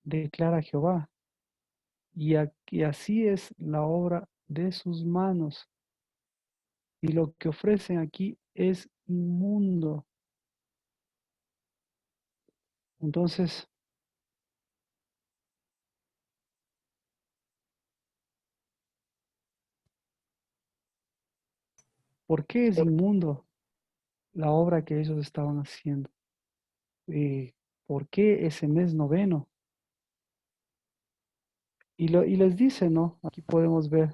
declara Jehová. Y así es la obra de sus manos. Y lo que ofrecen aquí es inmundo. Entonces, ¿por qué es inmundo la obra que ellos estaban haciendo? ¿Por qué ese mes noveno? Y les dice, ¿no? Aquí podemos ver.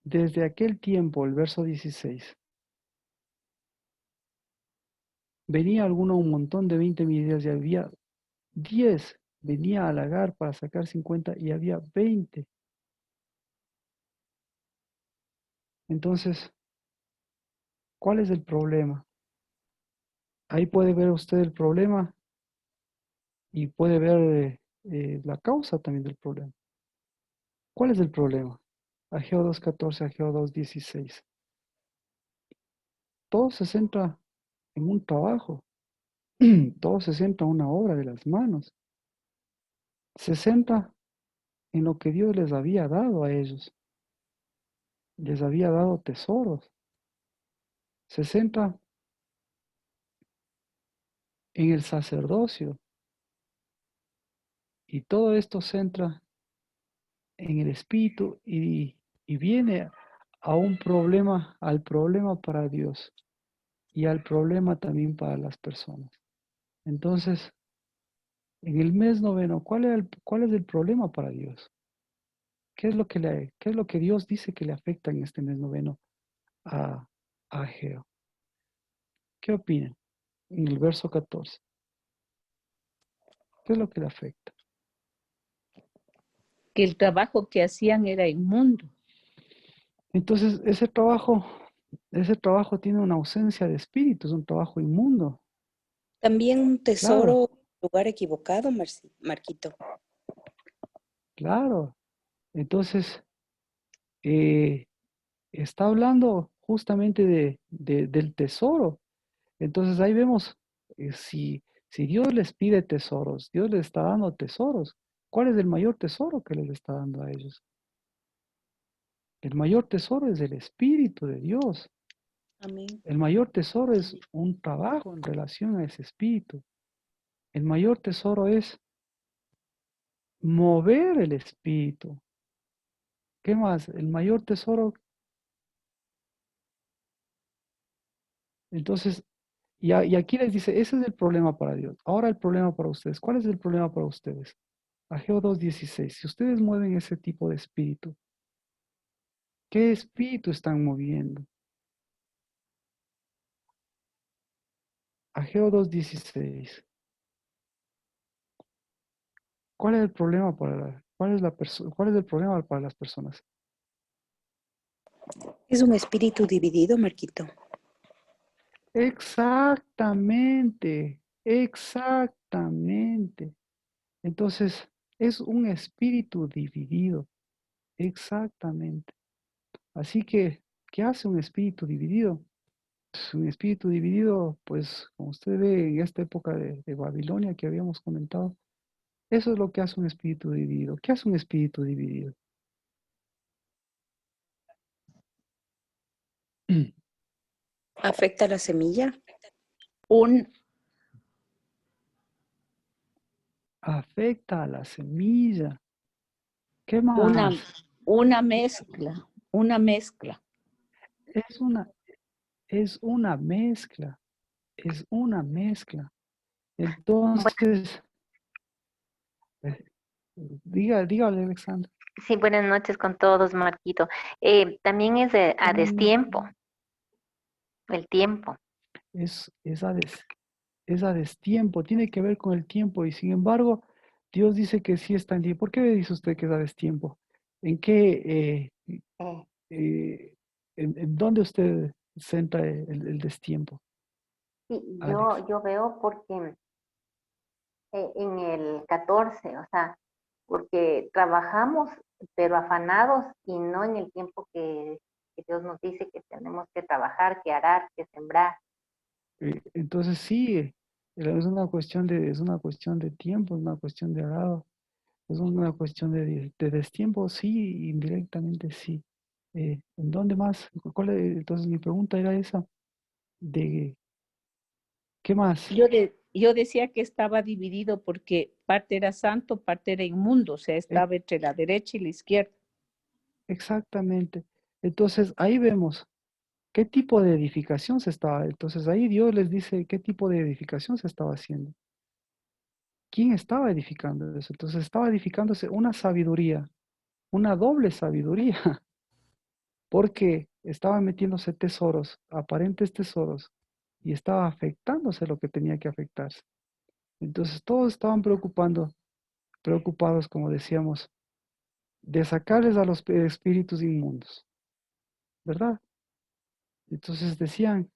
Desde aquel tiempo, el verso 16, venía alguno un montón de 20 medidas y había 10. Venía a lagar para sacar 50 y había 20. Entonces, ¿cuál es el problema? Ahí puede ver usted el problema y puede ver la causa también del problema. ¿Cuál es el problema? Ageo 2.14, Ageo 2.16. Todo se centra en un trabajo, todo se centra en una obra de las manos. Se centra en lo que Dios les había dado a ellos. Les había dado tesoros. Se centra en el sacerdocio. Y todo esto centra en el espíritu y viene a un problema, al problema para Dios y al problema también para las personas. Entonces, en el mes noveno, ¿cuál es el problema para Dios? ¿Qué es lo que Dios dice que le afecta en este mes noveno a Ageo? ¿Qué opinan? En el verso 14. ¿Qué es lo que le afecta? Que el trabajo que hacían era inmundo. Entonces, ese trabajo tiene una ausencia de espíritu, es un trabajo inmundo. También un Claro, tesoro en lugar equivocado, Marquito. claro. Entonces, está hablando justamente del tesoro. Entonces ahí vemos, si Dios les pide tesoros, Dios les está dando tesoros. ¿Cuál es el mayor tesoro que les está dando a ellos? El mayor tesoro es el Espíritu de Dios. Amén. El mayor tesoro es un trabajo en relación a ese Espíritu. El mayor tesoro es mover el Espíritu. ¿Qué más? El mayor tesoro. Entonces, y aquí les dice, ese es el problema para Dios. Ahora el problema para ustedes. ¿Cuál es el problema para ustedes? Ageo 2.16. Si ustedes mueven ese tipo de espíritu, ¿qué espíritu están moviendo? Ageo 2.16. ¿Cuál es el problema cuál es el problema para las personas? Es un espíritu dividido, Marquito. Exactamente, exactamente. Entonces, es un espíritu dividido. Exactamente. Así que, ¿qué hace un espíritu dividido? Pues, un espíritu dividido, pues, como usted ve en esta época de Babilonia que habíamos comentado, eso es lo que hace un espíritu dividido. ¿Qué hace un espíritu dividido? ¿Afecta la semilla? Un, Afecta a la semilla. ¿Qué una, más? una mezcla, una mezcla. Es una, es una mezcla. Es una mezcla. Bueno, Entonces, eh, dígale, Alexandra. sí, buenas noches con todos, Marquito. También es a destiempo, el tiempo. Es, es a des- es a destiempo, tiene que ver con el tiempo y sin embargo, Dios dice que sí está en tiempo. ¿Por qué dice usted que es a destiempo? ¿En qué, eh, en dónde usted centra el destiempo, Sí, Alex? yo veo porque en el 14, o sea, porque trabajamos pero afanados y no en el tiempo que Dios nos dice que tenemos que trabajar, que arar, que sembrar. Entonces sí, es una cuestión de tiempo, es una cuestión de grado, es una cuestión de destiempo, sí, indirectamente sí. ¿En dónde más? Entonces mi pregunta era esa, de ¿qué más? Yo decía que estaba dividido porque parte era santo, parte era inmundo, o sea, E- estaba entre la derecha y la izquierda. Exactamente. Entonces ahí vemos qué tipo de edificación se estaba, entonces ahí Dios les dice qué tipo de edificación se estaba haciendo. ¿Quién estaba edificando eso? Entonces estaba edificándose una sabiduría, una doble sabiduría, porque estaban metiéndose tesoros, aparentes tesoros, y estaba afectándose lo que tenía que afectarse. Entonces todos estaban preocupados, como decíamos, de sacarles a los espíritus inmundos, ¿verdad? Entonces decían,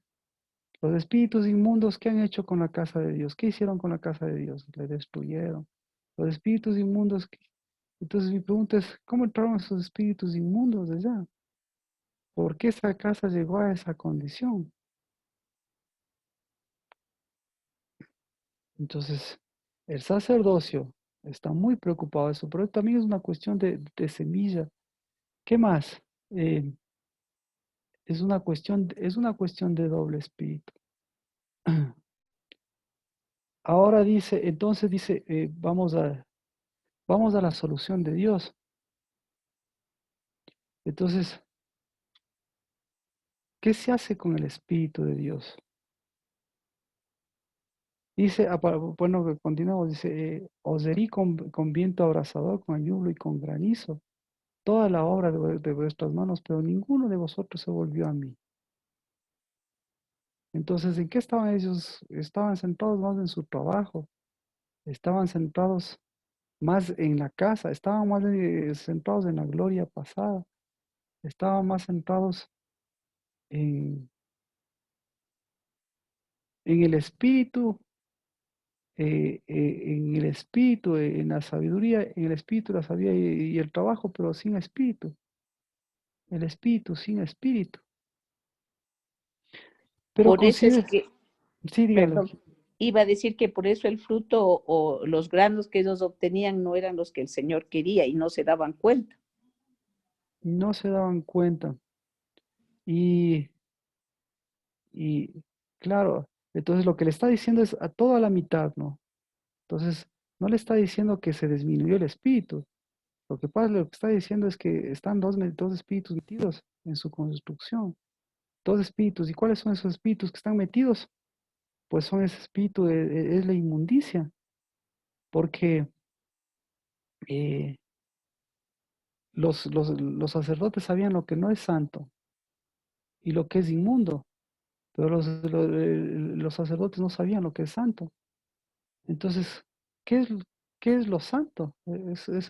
los espíritus inmundos, ¿qué han hecho con la casa de Dios? ¿Qué hicieron con la casa de Dios? Le destruyeron. Los espíritus inmundos. Entonces mi pregunta es, ¿cómo entraron esos espíritus inmundos de allá? ¿Por qué esa casa llegó a esa condición? Entonces, el sacerdocio está muy preocupado de eso, pero también es una cuestión de semilla. ¿Qué más? Es una cuestión de doble espíritu. Ahora dice, entonces dice, vamos a la solución de Dios. Entonces, ¿qué se hace con el Espíritu de Dios? Dice, bueno, que continuamos, dice, os herí con viento abrasador, con lluvia y con granizo, toda la obra de vuestras manos, pero ninguno de vosotros se volvió a mí. Entonces, ¿en qué estaban ellos? Estaban centrados más en su trabajo, estaban centrados más en la casa, estaban más centrados en la gloria pasada, estaban más centrados en, en el espíritu, en el espíritu, en la sabiduría, en el espíritu, la sabiduría y el trabajo, pero sin espíritu, el espíritu sin espíritu. Pero Por eso es considera, que, sí, dígale, perdón, iba a decir que por eso el fruto o los granos que ellos obtenían no eran los que el Señor quería y no se daban cuenta. no se daban cuenta. Y, y claro, entonces lo que le está diciendo es a toda la mitad, ¿no? Entonces, no le está diciendo que se disminuyó el espíritu. Lo que pasa, lo que está diciendo es que están dos espíritus metidos en su construcción. Dos espíritus. ¿Y cuáles son esos espíritus que están metidos? Pues son ese espíritu, es la inmundicia. Porque eh, los sacerdotes sabían lo que no es santo y lo que es inmundo. Pero los sacerdotes no sabían lo que es santo. Entonces, ¿qué es, qué es lo santo? Esa es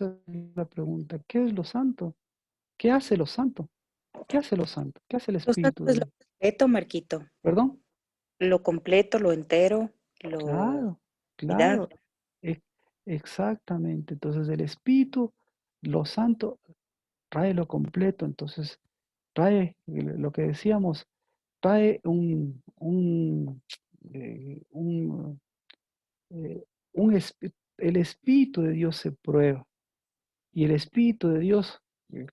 la pregunta. ¿Qué es lo santo? ¿Qué hace lo santo? ¿Qué hace lo santo? ¿Qué hace el Lo santo Espíritu es de lo Dios? completo, Marquito. ¿Perdón? Lo completo, lo entero, lo Claro, unidad. claro. e- Exactamente. Entonces, el Espíritu, lo santo, trae lo completo. Entonces, trae lo que decíamos, trae eh, un, eh, el Espíritu de Dios se prueba. Y el Espíritu de Dios,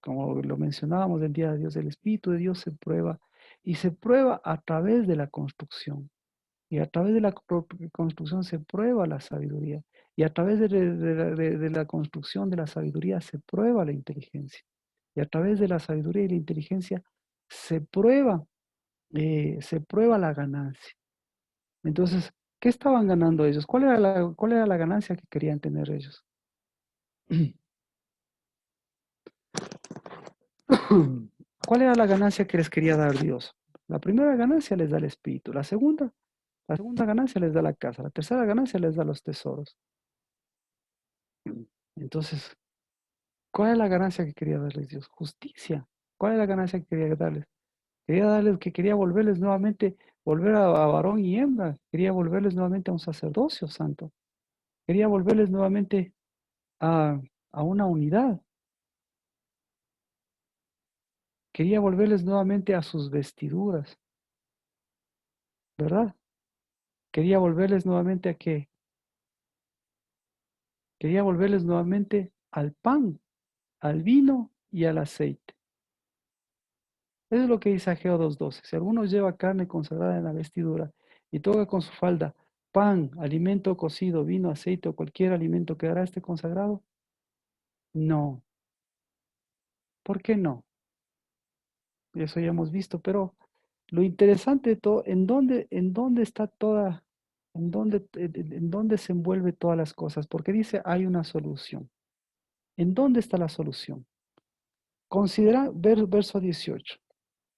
como lo mencionábamos el día de Dios, el Espíritu de Dios se prueba y se prueba a través de la construcción. Y a través de la construcción se prueba la sabiduría. Y a través de la construcción de la sabiduría se prueba la inteligencia. Y a través de la sabiduría y la inteligencia se prueba la ganancia. Entonces, ¿qué estaban ganando ellos? ¿Cuál era la ganancia que querían tener ellos? ¿Cuál era la ganancia que les quería dar Dios? La primera ganancia les da el espíritu, la segunda ganancia les da la casa, la tercera ganancia les da los tesoros. Entonces, ¿cuál es la ganancia que quería darles Dios? Justicia. ¿Cuál es la ganancia que quería darles? Quería volverles nuevamente, volver a varón y hembra, quería volverles nuevamente a un sacerdocio santo, quería volverles nuevamente a, a una unidad. Quería volverles nuevamente a sus vestiduras, ¿verdad? Quería volverles nuevamente a qué? Quería volverles nuevamente al pan, al vino y al aceite. Eso es lo que dice Ageo 2:12. Si alguno lleva carne consagrada en la vestidura y toca con su falda pan, alimento cocido, vino, aceite o cualquier alimento, ¿quedará este consagrado? No. ¿Por qué no? Eso ya hemos visto, pero lo interesante de todo, ¿en dónde está toda, en dónde se envuelve todas las cosas? Porque dice, hay una solución. ¿En dónde está la solución? Considera verso 18.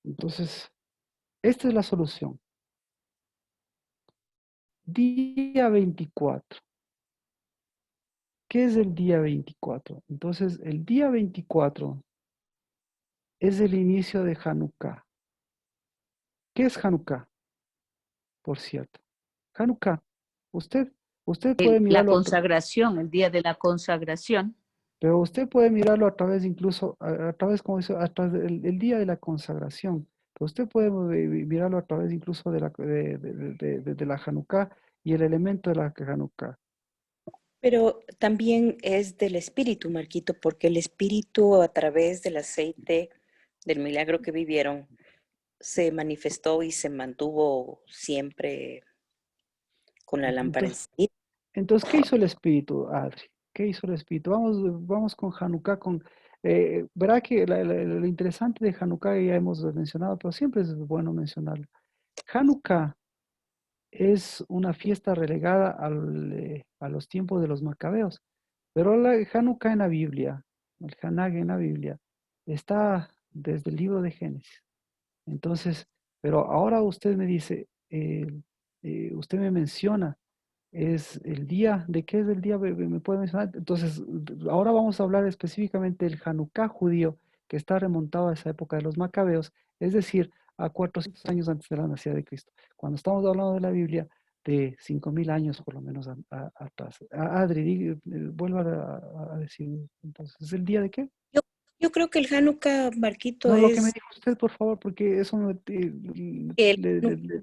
Entonces, esta es la solución. Día 24. ¿Qué es el día 24? Entonces, el día 24 es el inicio de Hanukkah. ¿Qué es Hanukkah? Por cierto. Hanukkah, usted, usted puede La mirarlo, consagración, el día de la consagración. pero usted puede mirarlo a través incluso, a través, como dice, a través del día de la consagración. Pero usted puede mirarlo a través incluso de la Hanukkah y el elemento de la Hanukkah. Pero también es del espíritu, Marquito, porque el espíritu a través del aceite del milagro que vivieron se manifestó y se mantuvo siempre con la lámpara Entonces, encendida. entonces, ¿qué hizo el espíritu, Adri? ¿Qué hizo el espíritu? Vamos con Hanukkah, verá que lo interesante de Hanukkah ya hemos mencionado, pero siempre es bueno mencionarlo. Hanukkah es una fiesta relegada a los tiempos de los macabeos, pero la Hanukkah en la Biblia, el Hanag en la Biblia, está desde el libro de Génesis. Entonces, pero ahora usted me dice, usted me menciona, es el día, ¿de qué es el día? ¿Me puede mencionar? Entonces, ahora vamos a hablar específicamente del Hanukkah judío, que está remontado a esa época de los macabeos, es decir, a 400 años antes de la nacida de Cristo. Cuando estamos hablando de la Biblia, de 5.000 años por lo menos atrás. Adri, vuelva a decir, entonces, ¿es el día de qué? Yo, yo creo que el Hanukkah, Marquito, No, lo que me es dijo usted, por favor, porque eso me, que el Hanukkah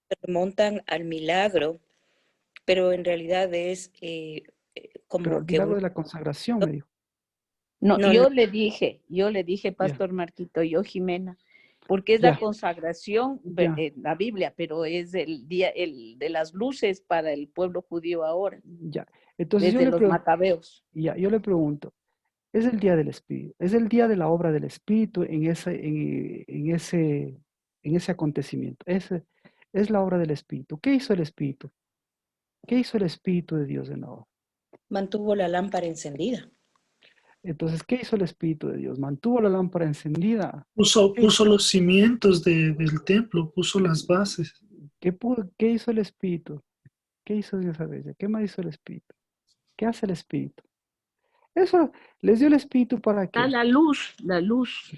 se remontan al milagro, pero en realidad es pero el como que milagro un... de la consagración, me dijo. No, No, no, yo le dije, Ya, Pastor Marquito, yo Jimena, porque es la ya, consagración, ya, la Biblia, pero es el día de las luces para el pueblo judío ahora, ya. Entonces desde los macabeos. yo le pregunto, es el día del Espíritu, es el día de la obra del Espíritu en ese acontecimiento. Es la obra del Espíritu. ¿Qué hizo el Espíritu? ¿Qué hizo el Espíritu de Dios en la obra? mantuvo la lámpara encendida. Entonces, ¿qué hizo el Espíritu de Dios? Mantuvo la lámpara encendida. ¿Qué Puso hizo? los cimientos del templo, puso las bases. ¿Qué hizo el Espíritu? ¿Qué hizo Dios a veces? ¿Qué más hizo el Espíritu? ¿Qué hace el Espíritu? Eso les dio el Espíritu ¿para Ah, qué? la luz, es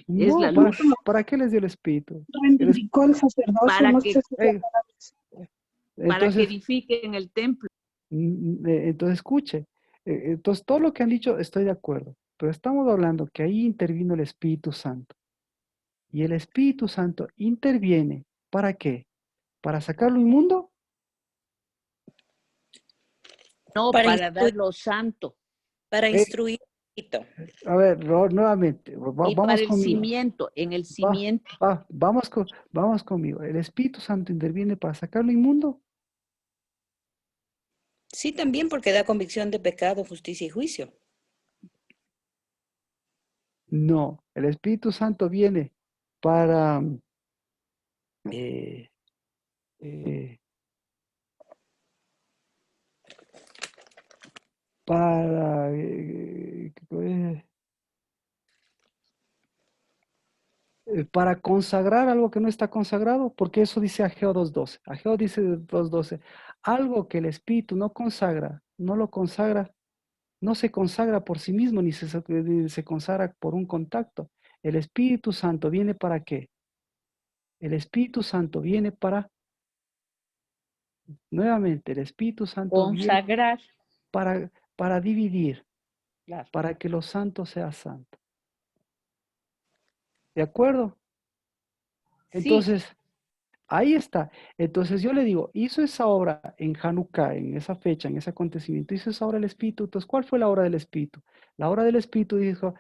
No, la luz, ¿para qué les dio el Espíritu? El es- Reivindicó el sacerdocio, para no que, sé si eh, para que entonces, edifiquen el templo. entonces escuche. Entonces, todo lo que han dicho estoy de acuerdo, pero estamos hablando que ahí intervino el Espíritu Santo. Y el Espíritu Santo interviene, ¿para qué? ¿Para sacar lo inmundo? No, Para para dar instruir, lo santo para Eh, instruir. Marquito. a ver, nuevamente, y vamos para el conmigo. cimiento, en el cimiento. Vamos conmigo. ¿El Espíritu Santo interviene para sacar lo inmundo? Sí, también porque da convicción de pecado, justicia y juicio. No, el Espíritu Santo viene para, eh, eh, para, para consagrar algo que no está consagrado, porque eso dice Ageo 2:12. Ageo dice 2:12, algo que el Espíritu no consagra, no lo consagra, no se consagra por sí mismo, ni se consagra por un contacto. El Espíritu Santo viene ¿para qué? El Espíritu Santo viene nuevamente, el Espíritu Santo viene Consagrar, para dividir, claro. para que los santos sean santos. ¿De acuerdo? Entonces, ahí está. Entonces yo le digo, hizo esa obra en Hanukkah, en esa fecha, en ese acontecimiento, hizo esa obra del Espíritu. Entonces, ¿cuál fue la obra del Espíritu? La obra del Espíritu dijo,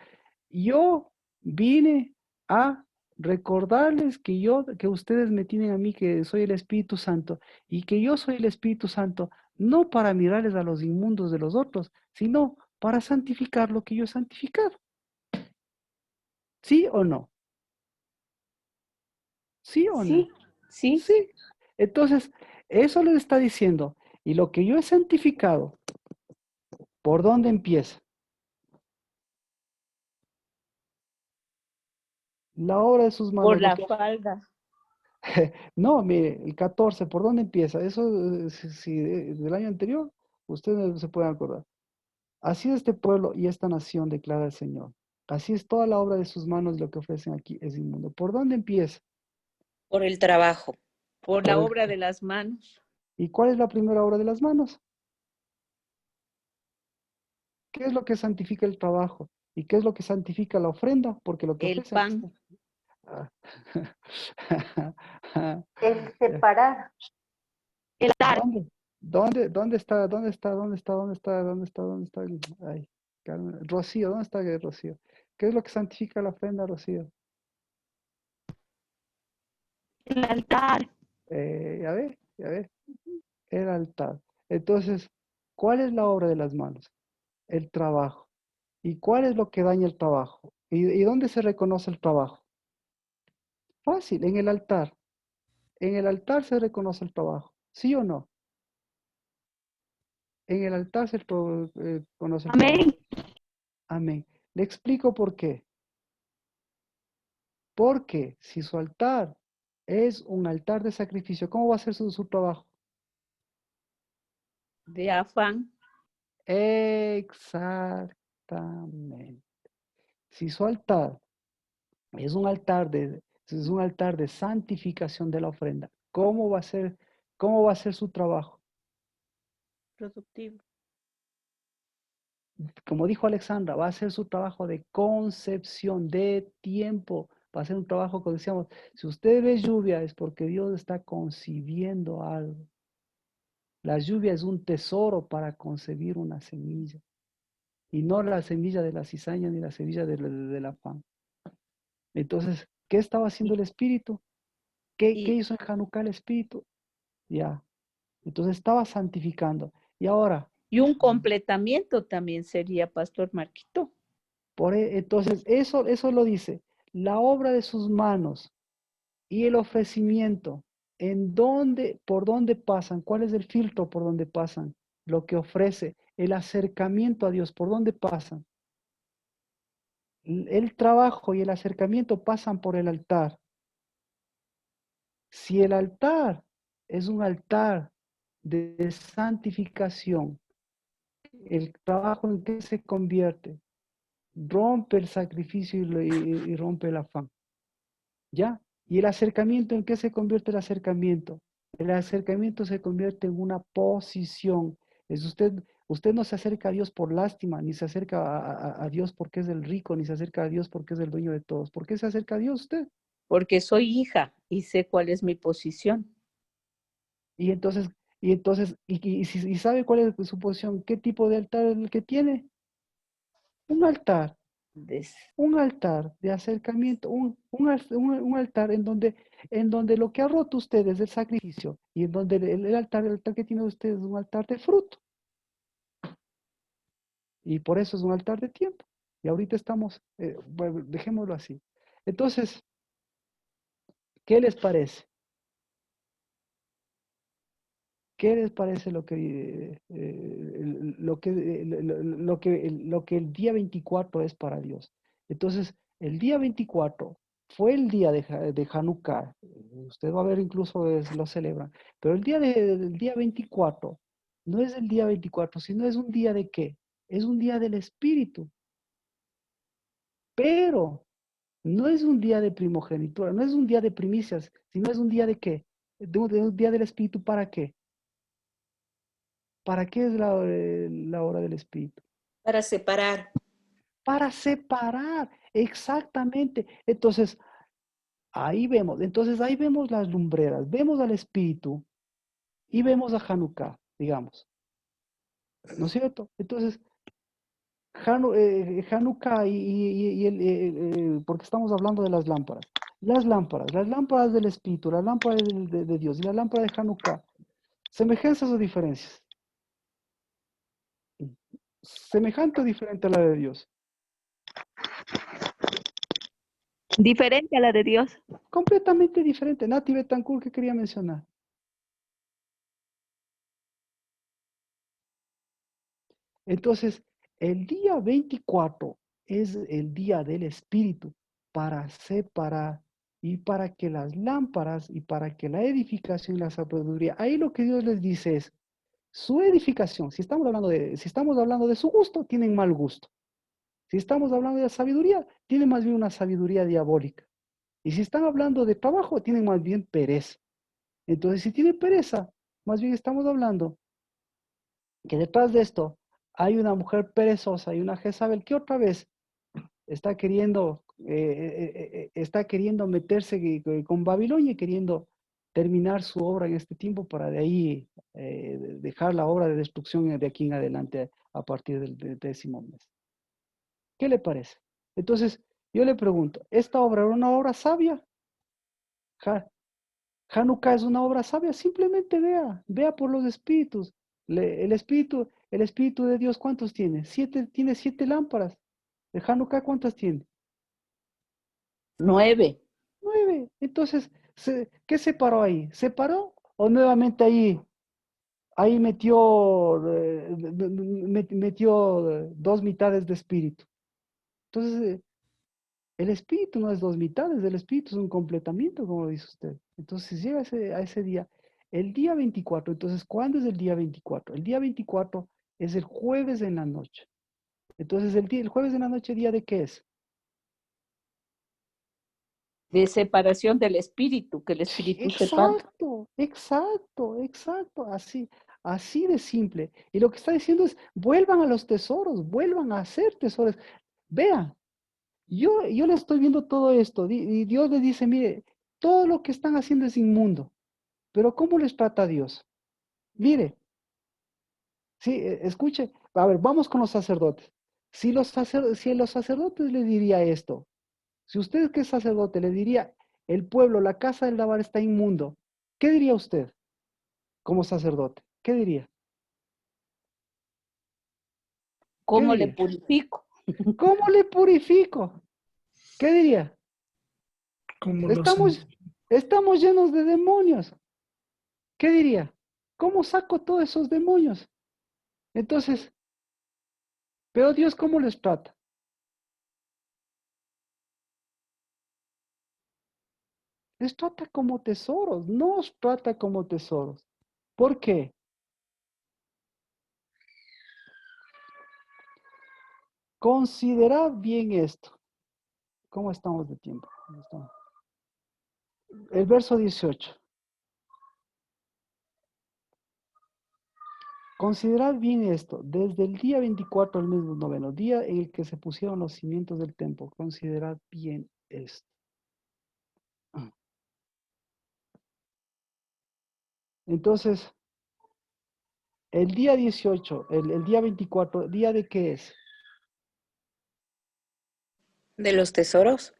yo vine a recordarles que ustedes me tienen a mí, que soy el Espíritu Santo, y que yo soy el Espíritu Santo, no para mirarles a los inmundos de los otros, sino para santificar lo que yo he santificado. ¿Sí o no? ¿Sí o no? Sí. Sí. Entonces, eso les está diciendo. Y lo que yo he santificado, ¿por dónde empieza? La obra de sus manos. Por la falda. No, mire, el 14, ¿por dónde empieza? Eso, si del año anterior, ustedes se pueden acordar. Así es este pueblo y esta nación, declara el Señor. Así es toda la obra de sus manos, lo que ofrecen aquí es inmundo. ¿Por dónde empieza? Por el trabajo. Por la obra de las manos. ¿Y cuál es la primera obra de las manos? ¿Qué es lo que santifica el trabajo? ¿Y qué es lo que santifica la ofrenda? Porque lo que El ofrecen... pan. El separar. El altar. ¿Dónde está? Ay, Carmen, Rocío, ¿dónde está Rocío? ¿Qué es lo que santifica la ofrenda, Rocío? El altar. Ya ve, el altar. Entonces, ¿cuál es la obra de las manos? El trabajo. ¿Y cuál es lo que daña el trabajo? ¿Y dónde se reconoce el trabajo? Fácil, en el altar. En el altar se reconoce el trabajo. ¿Sí o no? En el altar se conoce el trabajo. Amén. Amén. Le explico por qué. Porque si su altar es un altar de sacrificio, ¿cómo va a ser su trabajo? De afán. Exactamente. Si su altar es un altar de santificación de la ofrenda, cómo va a ser su trabajo? Productivo. Como dijo Alexandra, va a ser su trabajo de concepción, de tiempo. Va a ser un trabajo que decíamos, si usted ve lluvia es porque Dios está concibiendo algo. La lluvia es un tesoro para concebir una semilla. Y no la semilla de la cizaña ni la semilla del afán. Entonces, ¿qué estaba haciendo el Espíritu? ¿Qué hizo en Hanukkah el Espíritu? Ya. Entonces estaba santificando. Y ahora, Y un completamiento también sería, Pastor Marquito. entonces, eso lo dice. La obra de sus manos y el ofrecimiento, por dónde pasan, cuál es el filtro por donde pasan, lo que ofrece, el acercamiento a Dios, por dónde pasan. El trabajo y el acercamiento pasan por el altar. Si el altar es un altar de santificación, el trabajo en que se convierte, rompe el sacrificio y rompe el afán. ¿Ya? ¿Y el acercamiento en qué se convierte el acercamiento? El acercamiento se convierte en una posición. Usted no se acerca a Dios por lástima, ni se acerca a Dios porque es el rico, ni se acerca a Dios porque es el dueño de todos. ¿Por qué se acerca a Dios usted? Porque soy hija y sé cuál es mi posición. Y entonces, y sabe cuál es su posición, qué tipo de altar es el que tiene. Un altar, un altar de acercamiento, un altar en donde lo que ha roto usted es el sacrificio y en donde el altar que tiene usted es un altar de fruto. Y por eso es un altar de tiempo. Y ahorita estamos, bueno, dejémoslo así. Entonces, ¿qué les parece? ¿Qué les parece lo que el día 24 es para Dios? Entonces, el día 24 fue el día de Hanukkah. Usted va a ver, incluso lo celebran. Pero el día 24 no es el día 24, sino es un día de ¿qué? Es un día del Espíritu. Pero no es un día de primogenitura, no es un día de primicias, sino es un día de ¿qué? De un día del Espíritu, ¿para qué? ¿Para qué es la hora del Espíritu? Para separar. Para separar, exactamente. Entonces, Ahí vemos, entonces ahí vemos las lumbreras, vemos al espíritu y vemos a Hanukkah, digamos, ¿no es cierto? Entonces, Hanukkah porque estamos hablando de las lámparas. Las lámparas del espíritu, las lámparas de Dios y la lámpara de Hanukkah, semejanzas o diferencias. Semejante o diferente a la de Dios. Diferente a la de Dios. Completamente diferente. Nati Betancourt, ¿qué quería mencionar? Entonces, el día 24 es el día del Espíritu para separar y para que las lámparas y para que la edificación y la sabiduría, ahí lo que Dios les dice es, su edificación, si estamos hablando de su gusto, tienen mal gusto. Si estamos hablando de la sabiduría, tienen más bien una sabiduría diabólica. Y si están hablando de trabajo, tienen más bien pereza. Entonces, si tienen pereza, más bien estamos hablando que detrás de esto hay una mujer perezosa y una Jezabel que otra vez está queriendo meterse con Babilonia y queriendo terminar su obra en este tiempo para de ahí dejar la obra de destrucción de aquí en adelante a partir del 10º mes. ¿Qué le parece? Entonces, yo le pregunto, ¿esta obra era una obra sabia? Hanukkah es una obra sabia, simplemente vea por los espíritus. El espíritu de Dios, ¿cuántos tiene? Tiene 7 lámparas. ¿De Hanukkah cuántas tiene? 9. 9. Entonces, ¿qué separó ahí? ¿Separó o nuevamente ahí metió 2 mitades de espíritu? Entonces, el espíritu no es 2 mitades, el espíritu es un completamiento, como dice usted. Entonces llega a ese día, el día 24. Entonces, ¿cuándo es el día 24? El día 24 es el jueves en la noche. Entonces, el jueves en la noche, ¿día de qué es? De separación del espíritu, que el espíritu separa. Exacto, así de simple. Y lo que está diciendo es, vuelvan a los tesoros, vuelvan a hacer tesoros. Vean, yo le estoy viendo todo esto y Dios le dice, mire, todo lo que están haciendo es inmundo, pero ¿cómo les trata Dios? Mire, sí, escuche, a ver, vamos con los sacerdotes. Si los sacerdotes le diría esto, si usted que es sacerdote le diría, el pueblo, la casa del lavar está inmundo, ¿qué diría usted como sacerdote? ¿Qué diría? ¿Qué ¿Cómo le diría? purifico? ¿Cómo le purifico? ¿Qué diría? Como los Estamos llenos de demonios. ¿Qué diría? ¿Cómo saco todos esos demonios? Entonces, pero Dios, ¿cómo les trata? Les trata como tesoros, no os trata como tesoros. ¿Por qué? Considerad bien esto. ¿Cómo estamos de tiempo? El verso 18. Considerad bien esto, desde el día 24 al mes noveno, día en el que se pusieron los cimientos del templo. Considerad bien esto. Entonces, el día 18, el día 24, ¿día de qué es? ¿De los tesoros?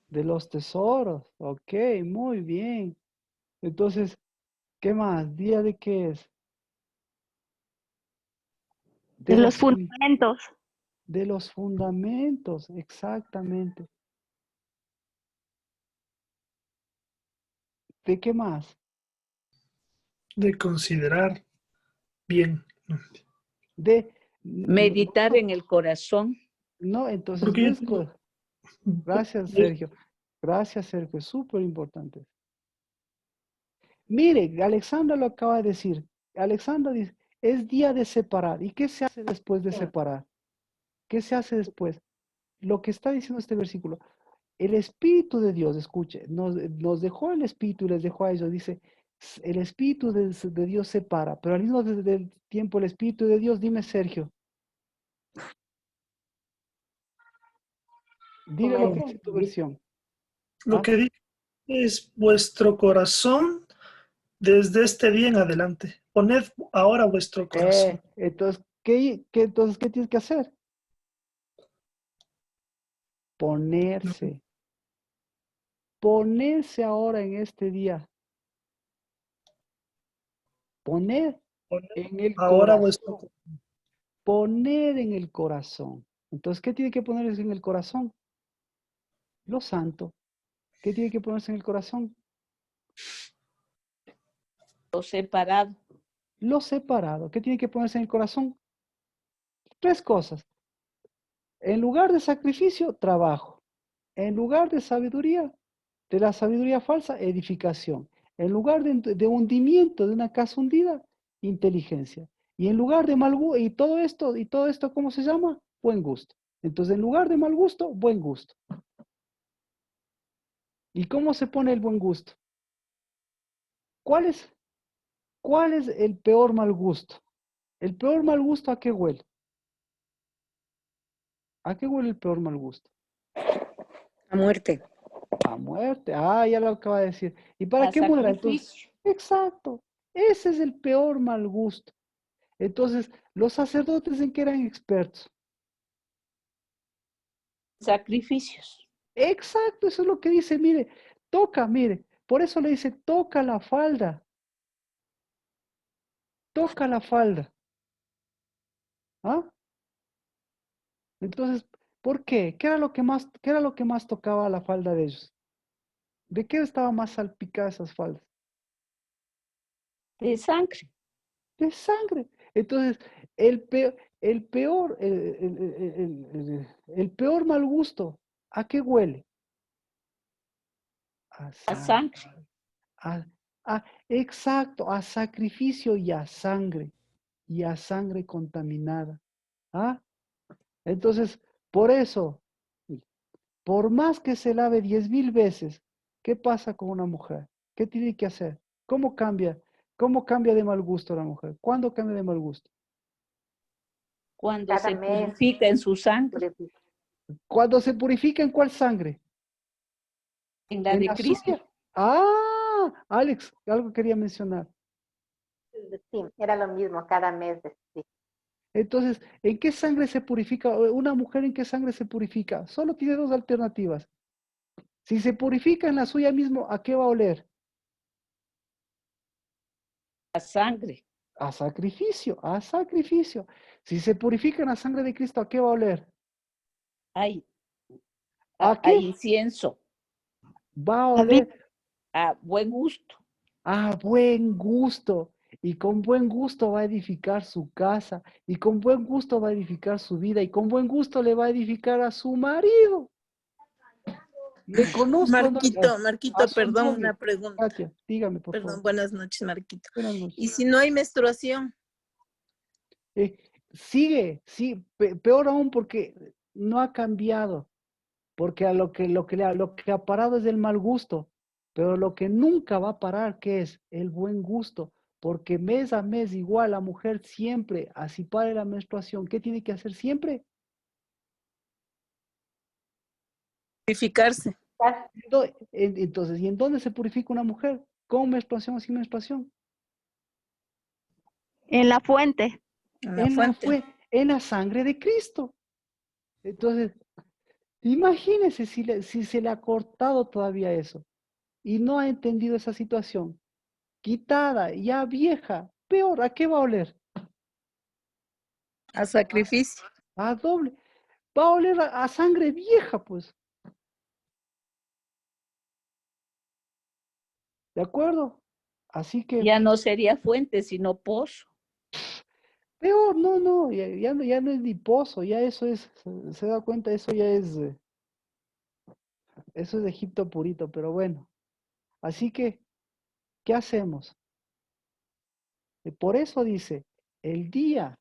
De los tesoros. Ok, muy bien. Entonces, ¿qué más? ¿Día de qué es? De los fundamentos. De los fundamentos, exactamente. ¿De qué más? de considerar bien. De... Meditar en el corazón. No, entonces Porque no yo es... tengo, Gracias, Sergio. Gracias, Sergio. Es súper importante. Mire, Alexandra lo acaba de decir. Alexandra dice, es día de separar. ¿Y qué se hace después de separar? ¿Qué se hace después? Lo que está diciendo este versículo. El Espíritu de Dios, escuche, nos dejó el Espíritu y les dejó a ellos. Dice, el Espíritu de Dios separa, pero al mismo tiempo el Espíritu de Dios, dime, Sergio, dile lo que dice tu versión. lo ¿Ah? que dice Es vuestro corazón desde este día en adelante. Poned ahora vuestro corazón. Entonces, ¿qué tienes que hacer? Ponerse. Ponerse ahora en este día. Poner Poned en el ahora vuestro corazón. Poner en el corazón. Entonces, ¿qué tiene que ponerse en el corazón? Lo santo. ¿Qué tiene que ponerse en el corazón? Lo separado. Lo separado. ¿Qué tiene que ponerse en el corazón? 3 cosas. En lugar de sacrificio, trabajo. En lugar de sabiduría, de la sabiduría falsa, edificación. En lugar de hundimiento de una casa hundida, inteligencia. Y en lugar de mal gusto, y todo esto, ¿cómo se llama? Buen gusto. Entonces, en lugar de mal gusto, buen gusto. ¿Y cómo se pone el buen gusto? ¿Cuál es el peor mal gusto? ¿El peor mal gusto a qué huele? ¿A qué huele el peor mal gusto? A muerte. A muerte. Ah, ya lo acaba de decir. ¿Y para A qué muera entonces? sacrificio. Exacto. Ese es el peor mal gusto. Entonces, los sacerdotes en que eran expertos. Sacrificios. Exacto, eso es lo que dice, mire, toca, mire. Por eso le dice, toca la falda. Toca la falda. ¿Ah? Entonces, ¿por qué? ¿Qué era lo que más tocaba la falda de ellos? ¿De qué estaba más salpicada esas faldas? De sangre. De sangre. Entonces, el peor mal gusto, ¿a qué huele? A A sangre. sangre. A- exacto, a sacrificio y a sangre contaminada. ¿Ah? Entonces, por eso, por más que se lave 10,000 veces, ¿qué pasa con una mujer? ¿Qué tiene que hacer? ¿Cómo cambia? ¿Cómo cambia de mal gusto la mujer? ¿Cuándo cambia de mal gusto? Cuando Cada se mes. purifica en su sangre. Cuando se purifica, ¿en cuál sangre? En la En de la Cristo. suya. Ah, Alex, algo quería mencionar. Sí, era lo mismo cada mes. Sí. Entonces, ¿en qué sangre se purifica? Una mujer, ¿en qué sangre se purifica? Solo tiene 2 alternativas. Si se purifica en la suya mismo, ¿a qué va a oler? A sangre. A sacrificio, a sacrificio. Si se purifica en la sangre de Cristo, ¿a qué va a oler? Ay, ¿A a qué? incienso. Va a David, oler A buen gusto. a buen gusto. Y con buen gusto va a edificar su casa. Y con buen gusto va a edificar su vida. Y con buen gusto le va a edificar a su marido. Le conozco, ¿no? A Marquito, su perdón, novio. una pregunta. Katia, dígame, por Perdón, favor. buenas noches, Marquito. Buenas noches. ¿Y si no hay menstruación? Sigue, sí, peor aún porque no ha cambiado. Porque a lo que ha parado es el mal gusto, pero lo que nunca va a parar, ¿qué es? El buen gusto, porque mes a mes igual la mujer siempre, así pare la menstruación, ¿qué tiene que hacer siempre? Purificarse. Entonces, ¿y en dónde se purifica una mujer? ¿Con menstruación o sin menstruación? en la fuente. En la fuente. En la sangre de Cristo. Entonces, imagínese si se le ha cortado todavía eso y no ha entendido esa situación. Quitada, ya vieja, peor, ¿a qué va a oler? A sacrificio. A doble, va a oler a sangre vieja, pues, ¿de acuerdo? Así que, Ya no sería fuente, sino pozo. peor, no, ya no es ni pozo, ya eso es, se da cuenta, eso es de Egipto purito, pero bueno. Así que, ¿qué hacemos? Por eso dice, el día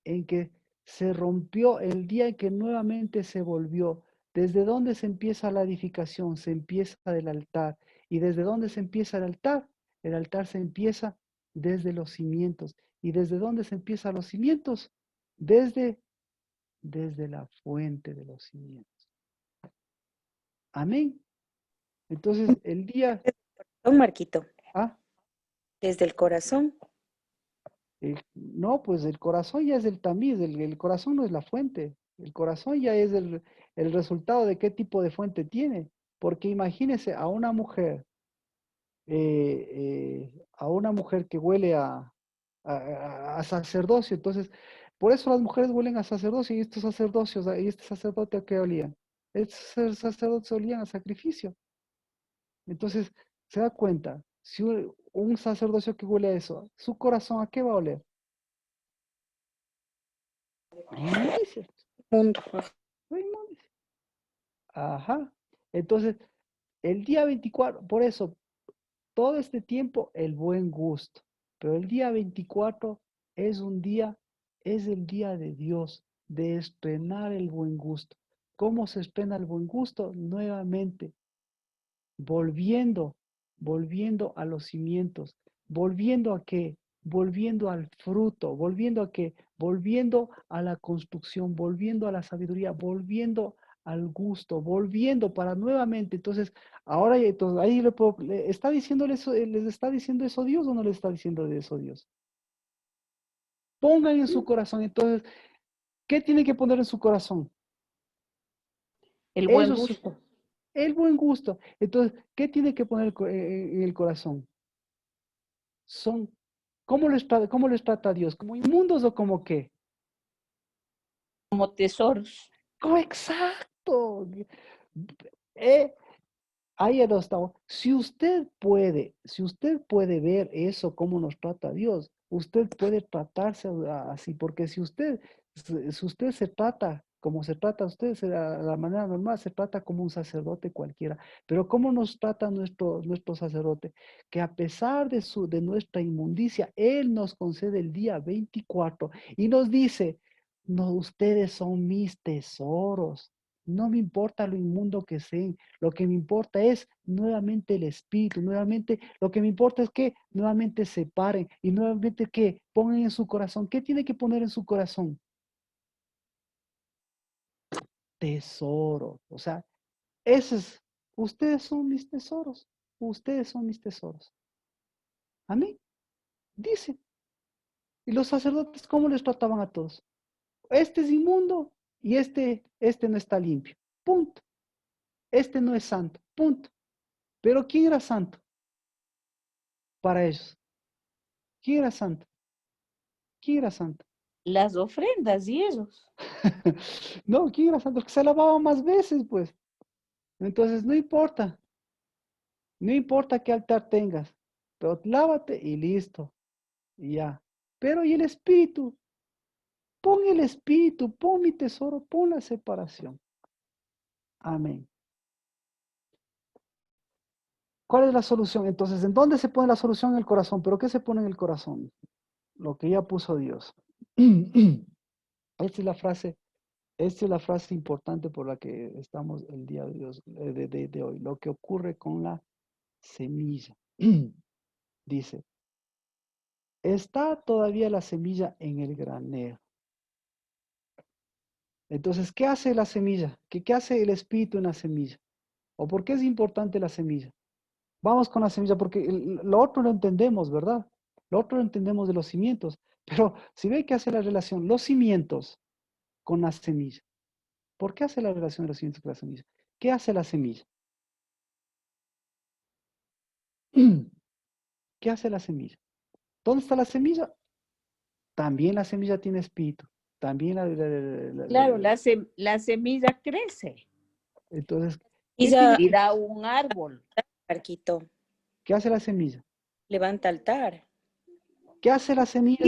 en que se rompió, el día en que nuevamente se volvió. ¿Desde dónde se empieza la edificación? Se empieza del altar. ¿Y desde dónde se empieza el altar? El altar se empieza desde los cimientos. ¿Y desde dónde se empiezan los cimientos? Desde la fuente de los cimientos. Amén. Entonces, el día, Don Marquito, ah, desde el corazón. no, pues el corazón ya es el tamiz, el corazón no es la fuente, el corazón ya es el resultado de qué tipo de fuente tiene, porque imagínese a una mujer que huele a sacerdocio, entonces, por eso las mujeres huelen a sacerdocio, y estos sacerdocios, y este sacerdote a qué olían, estos sacerdotes olían a sacrificio. Entonces, se da cuenta, si un sacerdocio que huele a eso, su corazón, ¿a qué va a oler? A inmundicia. Mundo. A inmundicia. Ajá. Entonces, el día 24, por eso, todo este tiempo, el buen gusto. Pero el día 24 es es el día de Dios, de estrenar el buen gusto. ¿Cómo se estrena el buen gusto? Nuevamente, volviendo, volviendo a los cimientos, volviendo a qué, volviendo al fruto, volviendo a qué, volviendo a la construcción, volviendo a la sabiduría, volviendo al gusto, volviendo para nuevamente. Entonces, ahora entonces, ahí está diciéndole eso, ¿les está diciendo eso Dios o no les está diciendo de eso Dios? Pongan en su corazón, entonces, ¿qué tiene que poner en su corazón? El buen Eso sí, gusto. el buen gusto. Entonces, ¿qué tiene que poner en el corazón? Son, cómo les trata Dios? ¿Como inmundos o como qué? Como tesoros. ¡Oh, exacto! Eh, ahí es donde estamos. Si usted puede ver eso, cómo nos trata Dios, usted puede tratarse así, porque si usted se trata como se trata usted, la manera normal, se trata como un sacerdote cualquiera. Pero ¿cómo nos trata nuestro sacerdote? Que a pesar de nuestra inmundicia, Él nos concede el día 24 y nos dice, no, ustedes son mis tesoros. No me importa lo inmundo que sean, lo que me importa es nuevamente el espíritu, nuevamente lo que me importa es que nuevamente se paren y nuevamente que pongan en su corazón. ¿Qué tiene que poner en su corazón? Tesoro. O sea, ustedes son mis tesoros, ustedes son mis tesoros. Amén. Dice. Y los sacerdotes, ¿cómo les trataban a todos? Este es inmundo y este no está limpio. Punto. Este no es santo. Punto. Pero ¿quién era santo para ellos? ¿Quién era santo? ¿Quién era santo? Las ofrendas y ellos. No, ¿quién era santo? El que se lavaba más veces, pues. Entonces, no importa qué altar tengas, pero lávate y listo, y ya. Pero ¿y el espíritu? Pon el espíritu, pon mi tesoro, pon la separación. Amén. ¿Cuál es la solución? Entonces, ¿en dónde se pone la solución? En el corazón. ¿Pero qué se pone en el corazón? Lo que ya puso Dios. Esta es la frase importante por la que estamos el día de, Dios, de hoy. Lo que ocurre con la semilla. Dice, está todavía la semilla en el granero. Entonces, ¿qué hace la semilla? ¿Qué hace el espíritu en la semilla? ¿O por qué es importante la semilla? Vamos con la semilla, porque lo otro lo entendemos, ¿verdad? Lo otro lo entendemos de los cimientos. Pero si ve que hace la relación los cimientos con la semilla. ¿Por qué hace la relación de los cimientos con la semilla? ¿Qué hace la semilla? ¿Qué hace la semilla? ¿Dónde está la semilla? También la semilla tiene espíritu. También Claro, la semilla crece entonces, Y ¿qué ya, tiene y da un árbol. Marquito, ¿qué hace la semilla? levanta altar. ¿Qué hace la semilla?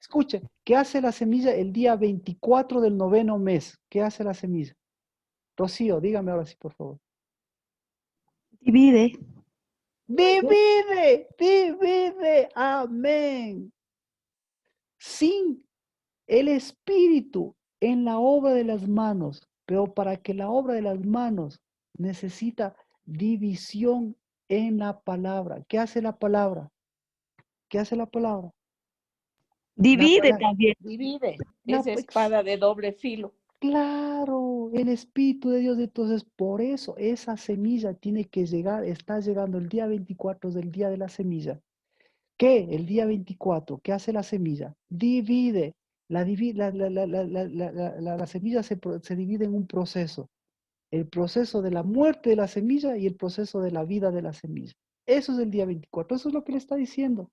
Escuche, ¿qué hace la semilla el día 24 del 9º mes? ¿Qué hace la semilla? Rocío, dígame ahora sí, por favor. Divide. Divide, divide, amén. Sin el espíritu en la obra de las manos, pero para que la obra de las manos necesita división en la palabra. ¿Qué hace la palabra? ¿Qué hace la palabra? La Divide palabra, también. Divide. la, Es espada de doble filo. claro, el Espíritu de Dios. Entonces, por eso esa semilla tiene que llegar, está llegando el día 24 del día de la semilla. ¿Qué? El día 24, ¿qué hace la semilla? Divide. La semilla se divide en un proceso. El proceso de la muerte de la semilla y el proceso de la vida de la semilla. Eso es el día 24. Eso es lo que le está diciendo.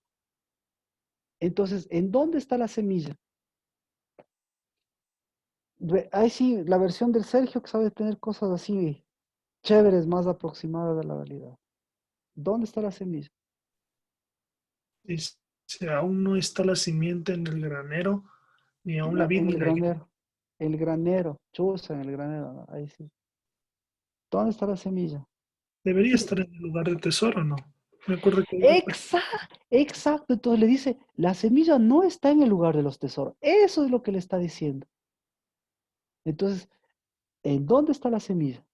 Entonces, ¿en dónde está la semilla? Ahí sí, la versión del Sergio que sabe tener cosas así chéveres, más aproximadas de la realidad. ¿Dónde está la semilla? Dice, aún no está la simiente en el granero, ni aún la vid En ni el la higuera. granero. El granero. Chuza, en el granero. ¿No? Ahí sí. ¿Dónde está la semilla? Debería estar en el lugar del tesoro, ¿no? Me acuerdo que Exacto. Entonces le dice, la semilla no está en el lugar de los tesoros. Eso es lo que le está diciendo. Entonces, ¿en dónde está la semilla?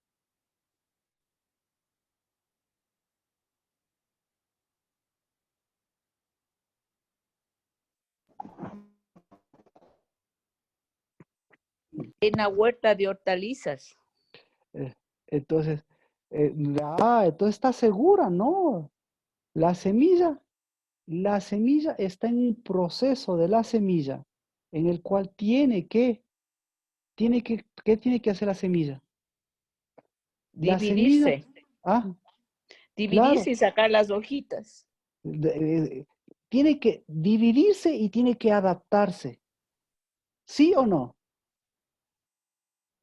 En la huerta de hortalizas. Eh, entonces, entonces está segura, ¿no? La semilla está en un proceso de la semilla en el cual ¿qué tiene que hacer la semilla? La semilla, Dividirse. claro, Dividirse y sacar las hojitas. tiene que dividirse y tiene que adaptarse. ¿Sí o no?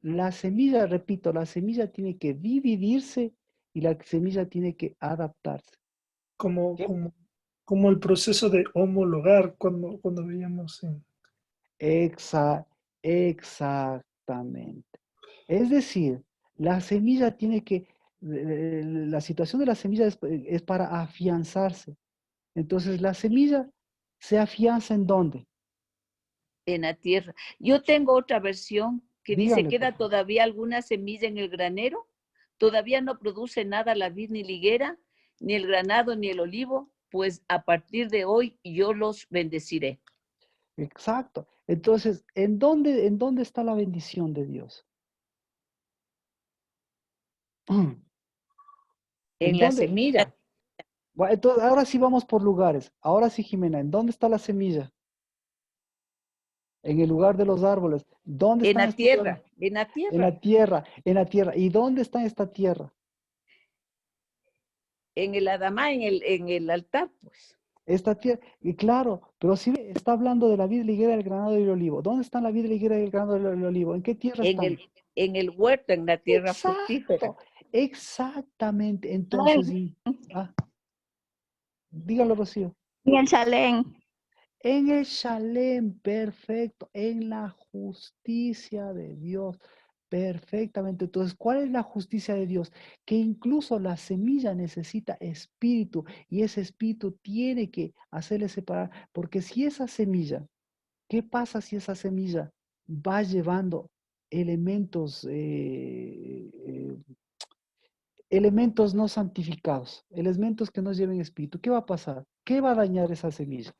La semilla, repito, la semilla tiene que dividirse y la semilla tiene que adaptarse. como, ¿Qué? como, como el proceso de homologar cuando veíamos en... Exactamente. Es decir, la semilla tiene que, la situación de la semilla es para afianzarse. Entonces, la semilla se afianza ¿en dónde? En la tierra. Yo tengo otra versión que dice, Díganle, por ¿queda favor. todavía alguna semilla en el granero? ¿Todavía no produce nada la vid ni la higuera, ni el granado ni el olivo? Pues a partir de hoy yo los bendeciré. Exacto. Entonces, ¿en dónde está la bendición de Dios? ¿En En la dónde? semilla, Bueno, entonces, ahora sí vamos por lugares. Ahora sí, Jimena, ¿en dónde está la semilla? En el lugar de los árboles. ¿Dónde en están la estos árboles? tierra, en la En tierra, la tierra, en la tierra. ¿Y dónde está esta tierra? en el Adamá, en el altar, pues. Esta tierra, y claro, pero sí está hablando de la vid, la higuera, el granado y el olivo. ¿Dónde están la vid, la higuera y el granado y el olivo? ¿En qué tierra En están? el huerto, en la tierra fructífera. Exacto, exactamente. Entonces, dígalo, Rocío. En el Salén. En el Shalem, perfecto, en la justicia de Dios, perfectamente. Entonces, ¿cuál es la justicia de Dios? Que incluso la semilla necesita espíritu y ese espíritu tiene que hacerle separar, porque si esa semilla, ¿qué pasa si esa semilla va llevando elementos, elementos no santificados, elementos que no lleven espíritu? ¿Qué va a pasar? ¿Qué va a dañar esa semilla?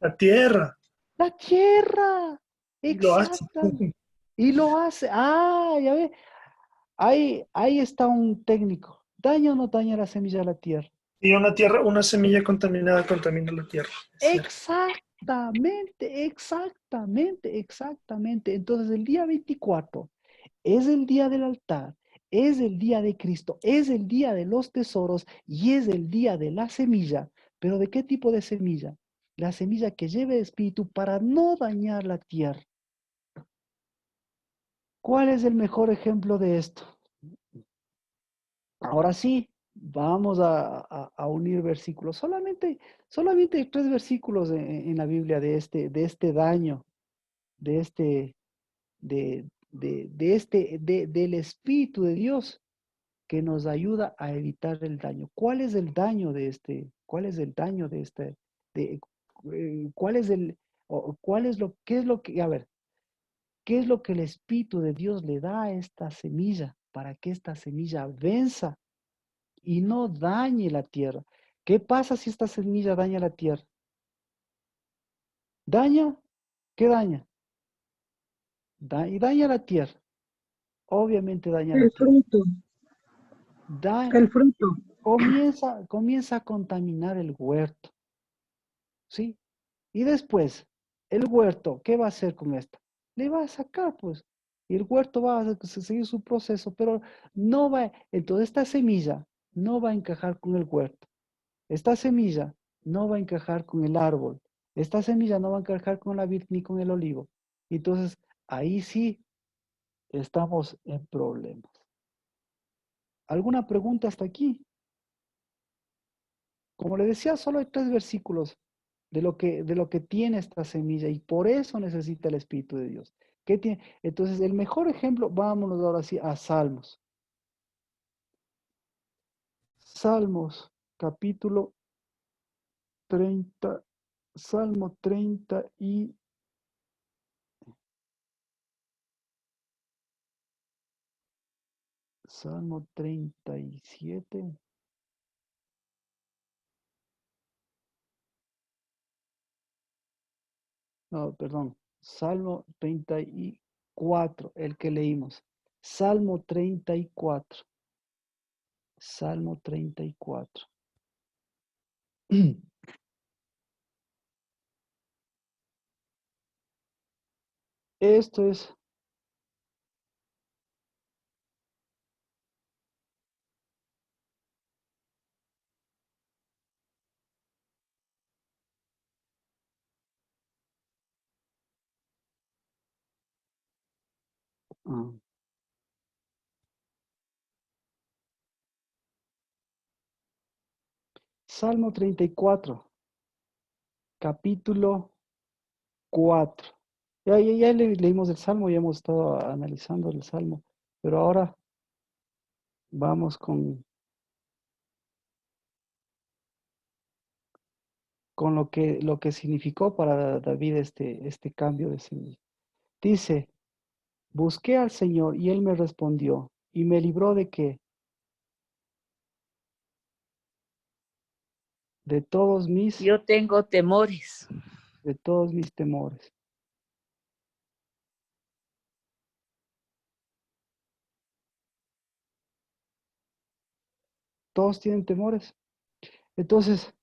La tierra, La tierra, y lo hace. exactamente. Y lo hace. Ah, ya ve. Ahí está un técnico. ¿Daña o no daña la semilla a la tierra? Y una semilla contaminada contamina la tierra. Es cierto. Exactamente. Entonces el día 24 es el día del altar, es el día de Cristo, es el día de los tesoros y es el día de la semilla. ¿Pero de qué tipo de semilla? La semilla que lleve espíritu para no dañar la tierra. ¿Cuál es el mejor ejemplo de esto? Ahora sí, vamos a unir versículos. Solamente hay 3 versículos en la Biblia de este daño, de este, del Espíritu de Dios que nos ayuda a evitar el daño. ¿Cuál es el daño de este? ¿Cuál es el daño de este? De, ¿Cuál es qué es lo que, a ver, qué es lo que el Espíritu de Dios le da a esta semilla para que esta semilla venza y no dañe la tierra? ¿Qué pasa si esta semilla daña la tierra? ¿Daña? ¿Qué daña? Y daña la tierra. obviamente daña la El tierra. fruto, el fruto. Comienza a contaminar el huerto, ¿sí? Y después, el huerto, ¿qué va a hacer con esto? Le va a sacar, pues. Y el huerto va a seguir su proceso, pero no va, entonces esta semilla no va a encajar con el huerto. Esta semilla no va a encajar con el árbol. Esta semilla no va a encajar con la vid ni con el olivo. Entonces, ahí sí estamos en problemas. ¿Alguna pregunta hasta aquí? Como le decía, solo hay 3 versículos de lo que tiene esta semilla y por eso necesita el Espíritu de Dios. ¿Qué tiene? Entonces, el mejor ejemplo, vámonos ahora sí a Salmos. Salmos, capítulo 30, Salmo 30 y Salmo 37. No, perdón. Salmo 34, el que leímos. Salmo 34. Salmo 34. Esto es, ah, Salmo 34, capítulo 4. Ya leímos el Salmo, ya hemos estado analizando el Salmo, pero ahora vamos con lo que significó para David este cambio de semilla. Dice, busqué al Señor y Él me respondió y me libró de qué? De todos Yo tengo temores. mis temores. Todos tienen temores. Entonces,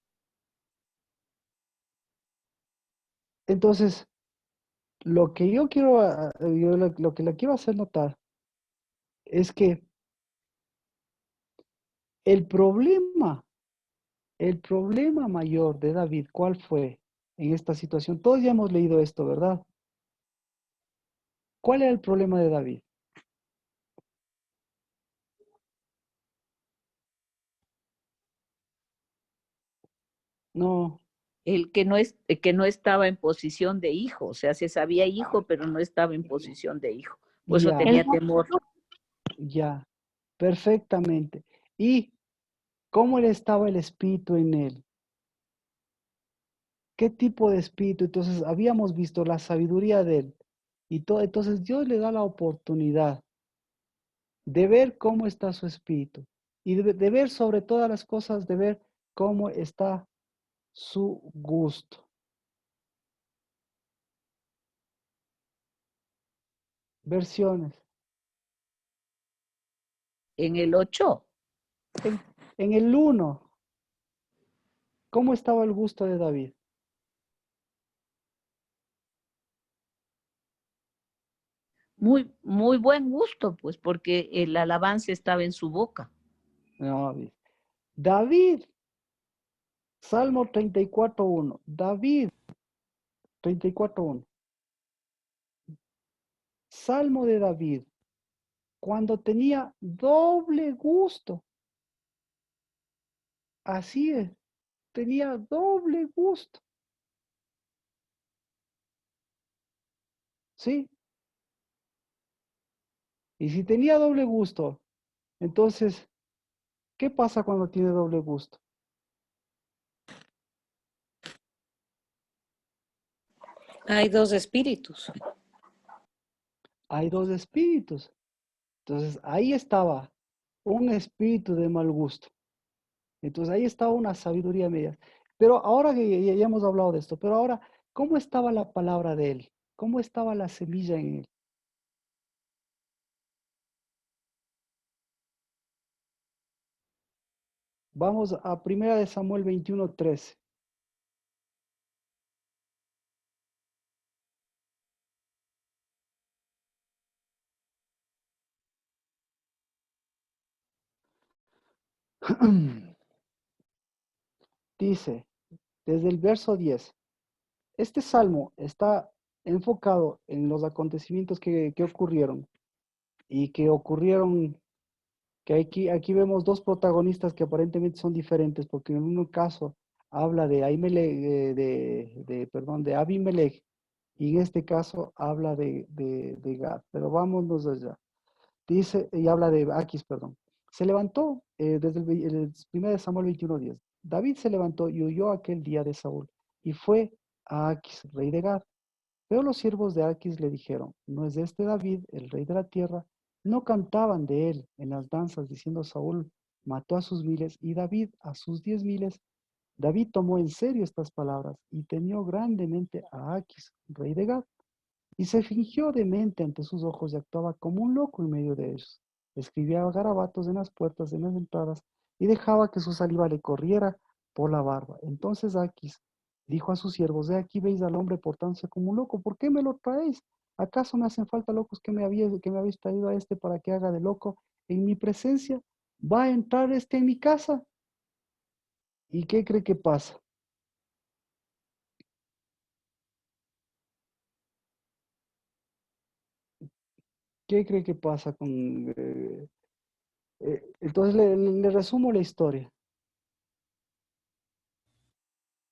lo que yo quiero, lo que le quiero hacer notar es que el problema, el problema mayor de David, ¿cuál fue en esta situación? Todos ya hemos leído esto, ¿verdad? ¿Cuál era el problema de David? No, El que no estaba en posición de hijo, o sea, se sabía hijo, pero no estaba en posición de hijo. Por eso ya, tenía temor. ya, perfectamente. ¿Y cómo estaba el espíritu en él? ¿Qué tipo de espíritu? Entonces, habíamos visto la sabiduría de él y todo. Entonces, Dios le da la oportunidad de ver cómo está su espíritu y de ver sobre todas las cosas, de ver cómo está su gusto. Versiones. En el 8, En el 1, ¿cómo estaba el gusto de David? muy buen gusto, pues, porque el alabanza estaba en su boca. No, David, Salmo 34:1. David, 34:1. Salmo de David, cuando tenía doble gusto. Así es, tenía doble gusto. ¿Sí? Y si tenía doble gusto, entonces, ¿qué pasa cuando tiene doble gusto? Hay 2 espíritus. Hay 2 espíritus. Entonces, ahí estaba un espíritu de mal gusto. Entonces, ahí estaba una sabiduría media. Pero ahora que ya hemos hablado de esto, pero ahora, ¿cómo estaba la palabra de él? ¿Cómo estaba la semilla en él? Vamos a 1 de Samuel 21:13. Dice, desde el verso 10, este salmo está enfocado en los acontecimientos que ocurrieron y que aquí vemos dos protagonistas que aparentemente son diferentes, porque en un caso habla de Ahimelech, de Abimelech, y en este caso habla de Gad. Pero vámonos allá. Dice, y habla de Aquis, perdón. Se levantó desde el 1 de Samuel 21:10. David se levantó y huyó aquel día de Saúl, y fue a Aquis, rey de Gad. Pero los siervos de Aquis le dijeron, ¿no es este David, el rey de la tierra? No cantaban de él en las danzas, diciendo, Saúl mató a sus miles y David a sus 10,000. David tomó en serio estas palabras y temió grandemente a Aquis, rey de Gad, y se fingió demente ante sus ojos y actuaba como un loco en medio de ellos. Escribía garabatos en las puertas, en las entradas, y dejaba que su saliva le corriera por la barba. Entonces Aquis dijo a sus siervos, de aquí veis al hombre portándose como un loco, ¿por qué me lo traéis? ¿Acaso me hacen falta locos que me habéis traído a este para que haga de loco en mi presencia? ¿Va a entrar este en mi casa? ¿Y qué cree que pasa? ¿Qué cree que pasa con... entonces le resumo la historia.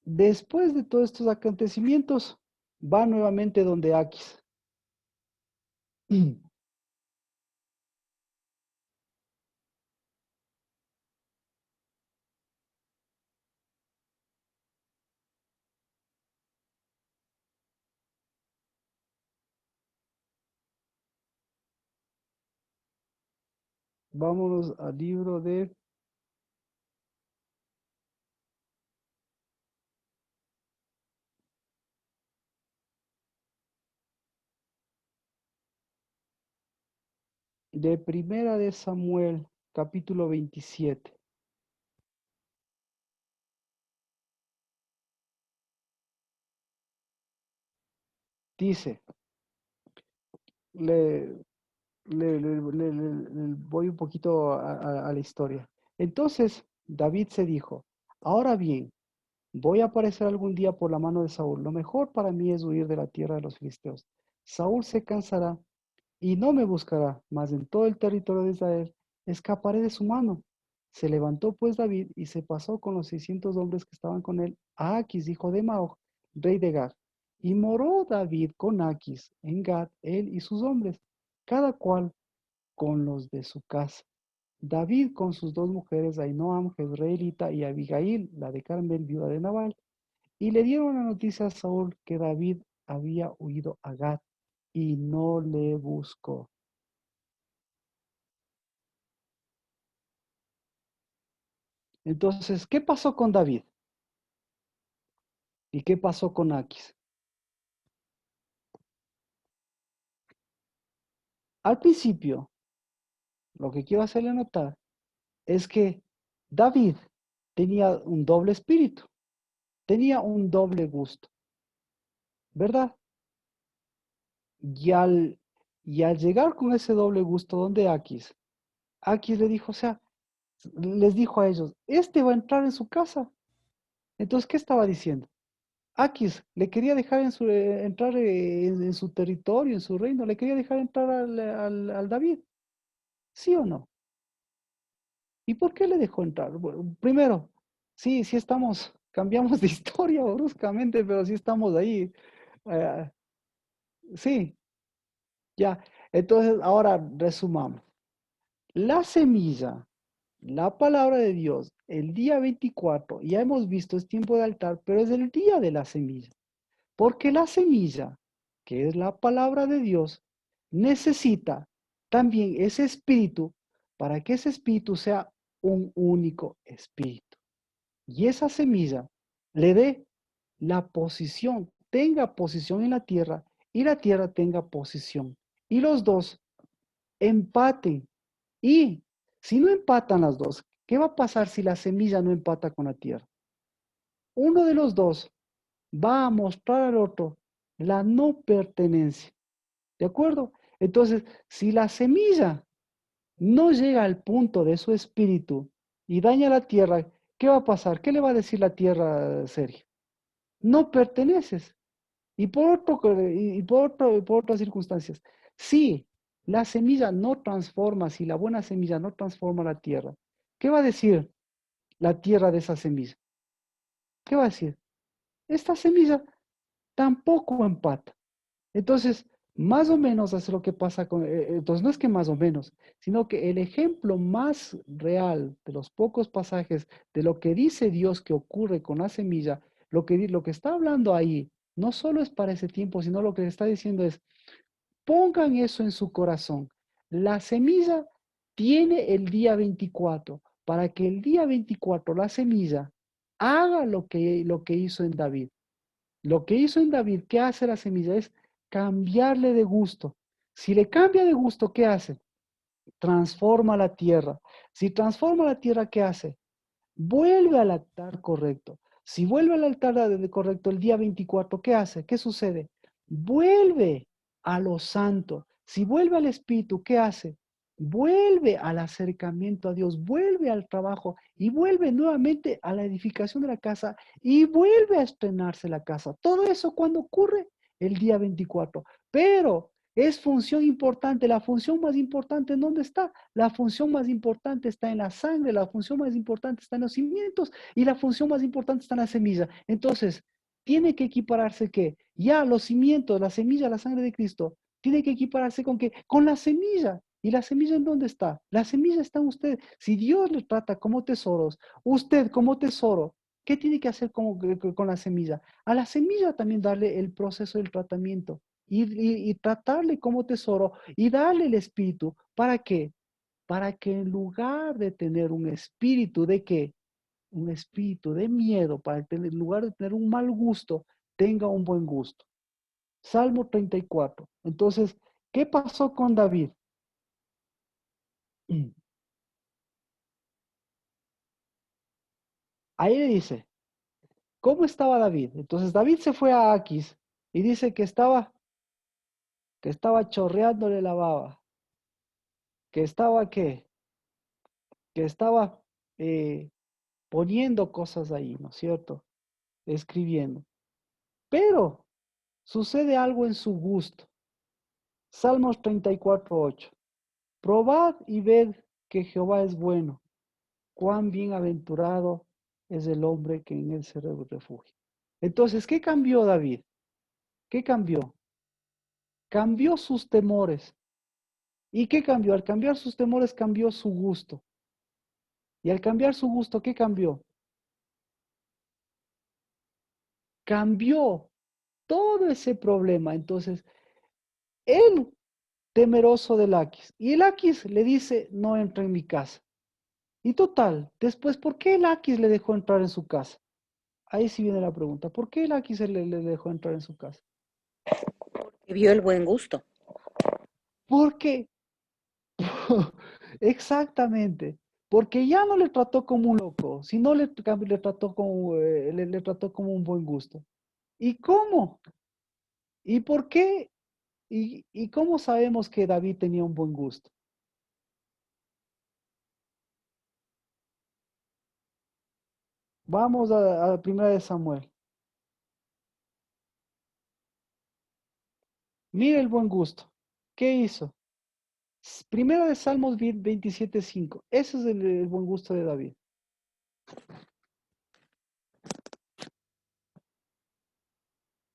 Después de todos estos acontecimientos, va nuevamente donde Aquis. Vámonos al libro de Primera de Samuel, capítulo 27. Dice, le voy un poquito a la historia. Entonces David se dijo, ahora bien, voy a aparecer algún día por la mano de Saúl. Lo mejor para mí es huir de la tierra de los filisteos. Saúl se cansará y no me buscará, mas en todo el territorio de Israel escaparé de su mano. Se levantó pues David y se pasó con los 600 hombres que estaban con él a Aquis, hijo de Maoc, rey de Gad. Y moró David con Aquis en Gad, él y sus hombres, cada cual con los de su casa. David con sus dos mujeres, Ainoam, jezreelita, y Abigail, la de Carmel, viuda de Nabal. Y le dieron la noticia a Saúl que David había huido a Gad y no le buscó. Entonces, ¿qué pasó con David? ¿Y qué pasó con Aquis? Al principio, lo que quiero hacerle notar es que David tenía un doble espíritu, tenía un doble gusto, ¿verdad? Y al llegar con ese doble gusto donde Aquis le dijo, o sea, les dijo a ellos, este va a entrar en su casa. Entonces, ¿qué estaba diciendo? Aquis le quería dejar entrar en su territorio, en su reino, le quería dejar entrar al David, ¿sí o no? ¿Y por qué le dejó entrar? Bueno, primero, sí estamos, cambiamos de historia bruscamente, pero sí estamos ahí. eh, sí, ya. Entonces, ahora resumamos. La semilla, la palabra de Dios, el día 24, ya hemos visto, es tiempo de altar, pero es el día de la semilla. Porque la semilla, que es la palabra de Dios, necesita también ese espíritu para que ese espíritu sea un único espíritu. Y esa semilla le dé la posición, tenga posición en la tierra y la tierra tenga posición. Y los dos empaten. Y si no empatan las dos, ¿Qué va a pasar si la semilla no empata con la tierra? Uno de los dos va a mostrar al otro la no pertenencia. ¿De acuerdo? Entonces, si la semilla no llega al punto de su espíritu y daña la tierra, ¿qué va a pasar? ¿Qué le va a decir la tierra, Sergio? No perteneces. Y por otras circunstancias, si la semilla no transforma, si la buena semilla no transforma la tierra, ¿qué va a decir la tierra de esa semilla? ¿Qué va a decir? Esta semilla tampoco empata. Entonces, más o menos es lo que pasa con... entonces, no es que más o menos, sino que el ejemplo más real de los pocos pasajes de lo que dice Dios que ocurre con la semilla, lo que está hablando ahí, no solo es para ese tiempo, sino lo que está diciendo es, pongan eso en su corazón. La semilla tiene el día 24, para que el día 24 la semilla haga lo que hizo en David. Lo que hizo en David, ¿qué hace la semilla? Es cambiarle de gusto. Si le cambia de gusto, ¿qué hace? Transforma la tierra. Si transforma la tierra, ¿qué hace? Vuelve al altar correcto. Si vuelve al altar correcto el día 24, ¿qué hace? ¿Qué sucede? Vuelve a lo santo. Si vuelve al Espíritu, ¿qué hace? Vuelve al acercamiento a Dios, vuelve al trabajo y vuelve nuevamente a la edificación de la casa y vuelve a estrenarse la casa. Todo eso cuando ocurre el día 24. Pero es función importante. La función más importante, ¿en dónde está? La función más importante está en la sangre, la función más importante está en los cimientos y la función más importante está en la semilla. Entonces, tiene que equipararse ¿qué? Ya los cimientos, la semilla, la sangre de Cristo, tiene que equipararse con ¿qué? Con la semilla. ¿Y la semilla en dónde está? La semilla está en usted. Si Dios le trata como tesoros, usted como tesoro, ¿qué tiene que hacer con la semilla? A la semilla también darle el proceso del tratamiento y tratarle como tesoro y darle el espíritu. ¿Para qué? Para que en lugar de tener un espíritu de qué, un espíritu de miedo, para que en lugar de tener un mal gusto, tenga un buen gusto. Salmo 34. Entonces, ¿qué pasó con David? Ahí le dice, ¿cómo estaba David? Entonces David se fue a Aquis y dice que estaba chorreándole la baba, que estaba ¿qué? Que estaba poniendo cosas ahí, ¿no es cierto? Escribiendo. Pero sucede algo en su gusto. Salmos 34:8. Probad y ved que Jehová es bueno. Cuán bienaventurado es el hombre que en él se refugia. Entonces, ¿qué cambió David? ¿Qué cambió? Cambió sus temores. ¿Y qué cambió? Al cambiar sus temores, cambió su gusto. Y al cambiar su gusto, ¿qué cambió? Cambió todo ese problema. Entonces, él temeroso del Aquis. Y el Aquis le dice, no entra en mi casa. Y total, después, ¿por qué el Aquis le dejó entrar en su casa? Ahí sí viene la pregunta. ¿Por qué el Aquis le dejó entrar en su casa? Porque vio el buen gusto. Porque, exactamente, porque ya no le trató como un loco, sino le trató como, le trató como un buen gusto. ¿Y cómo? ¿Y por qué? ¿Y cómo sabemos que David tenía un buen gusto? Vamos a la primera de Samuel. Mira el buen gusto. ¿Qué hizo? Primera de Salmos 27:5. Ese es el buen gusto de David.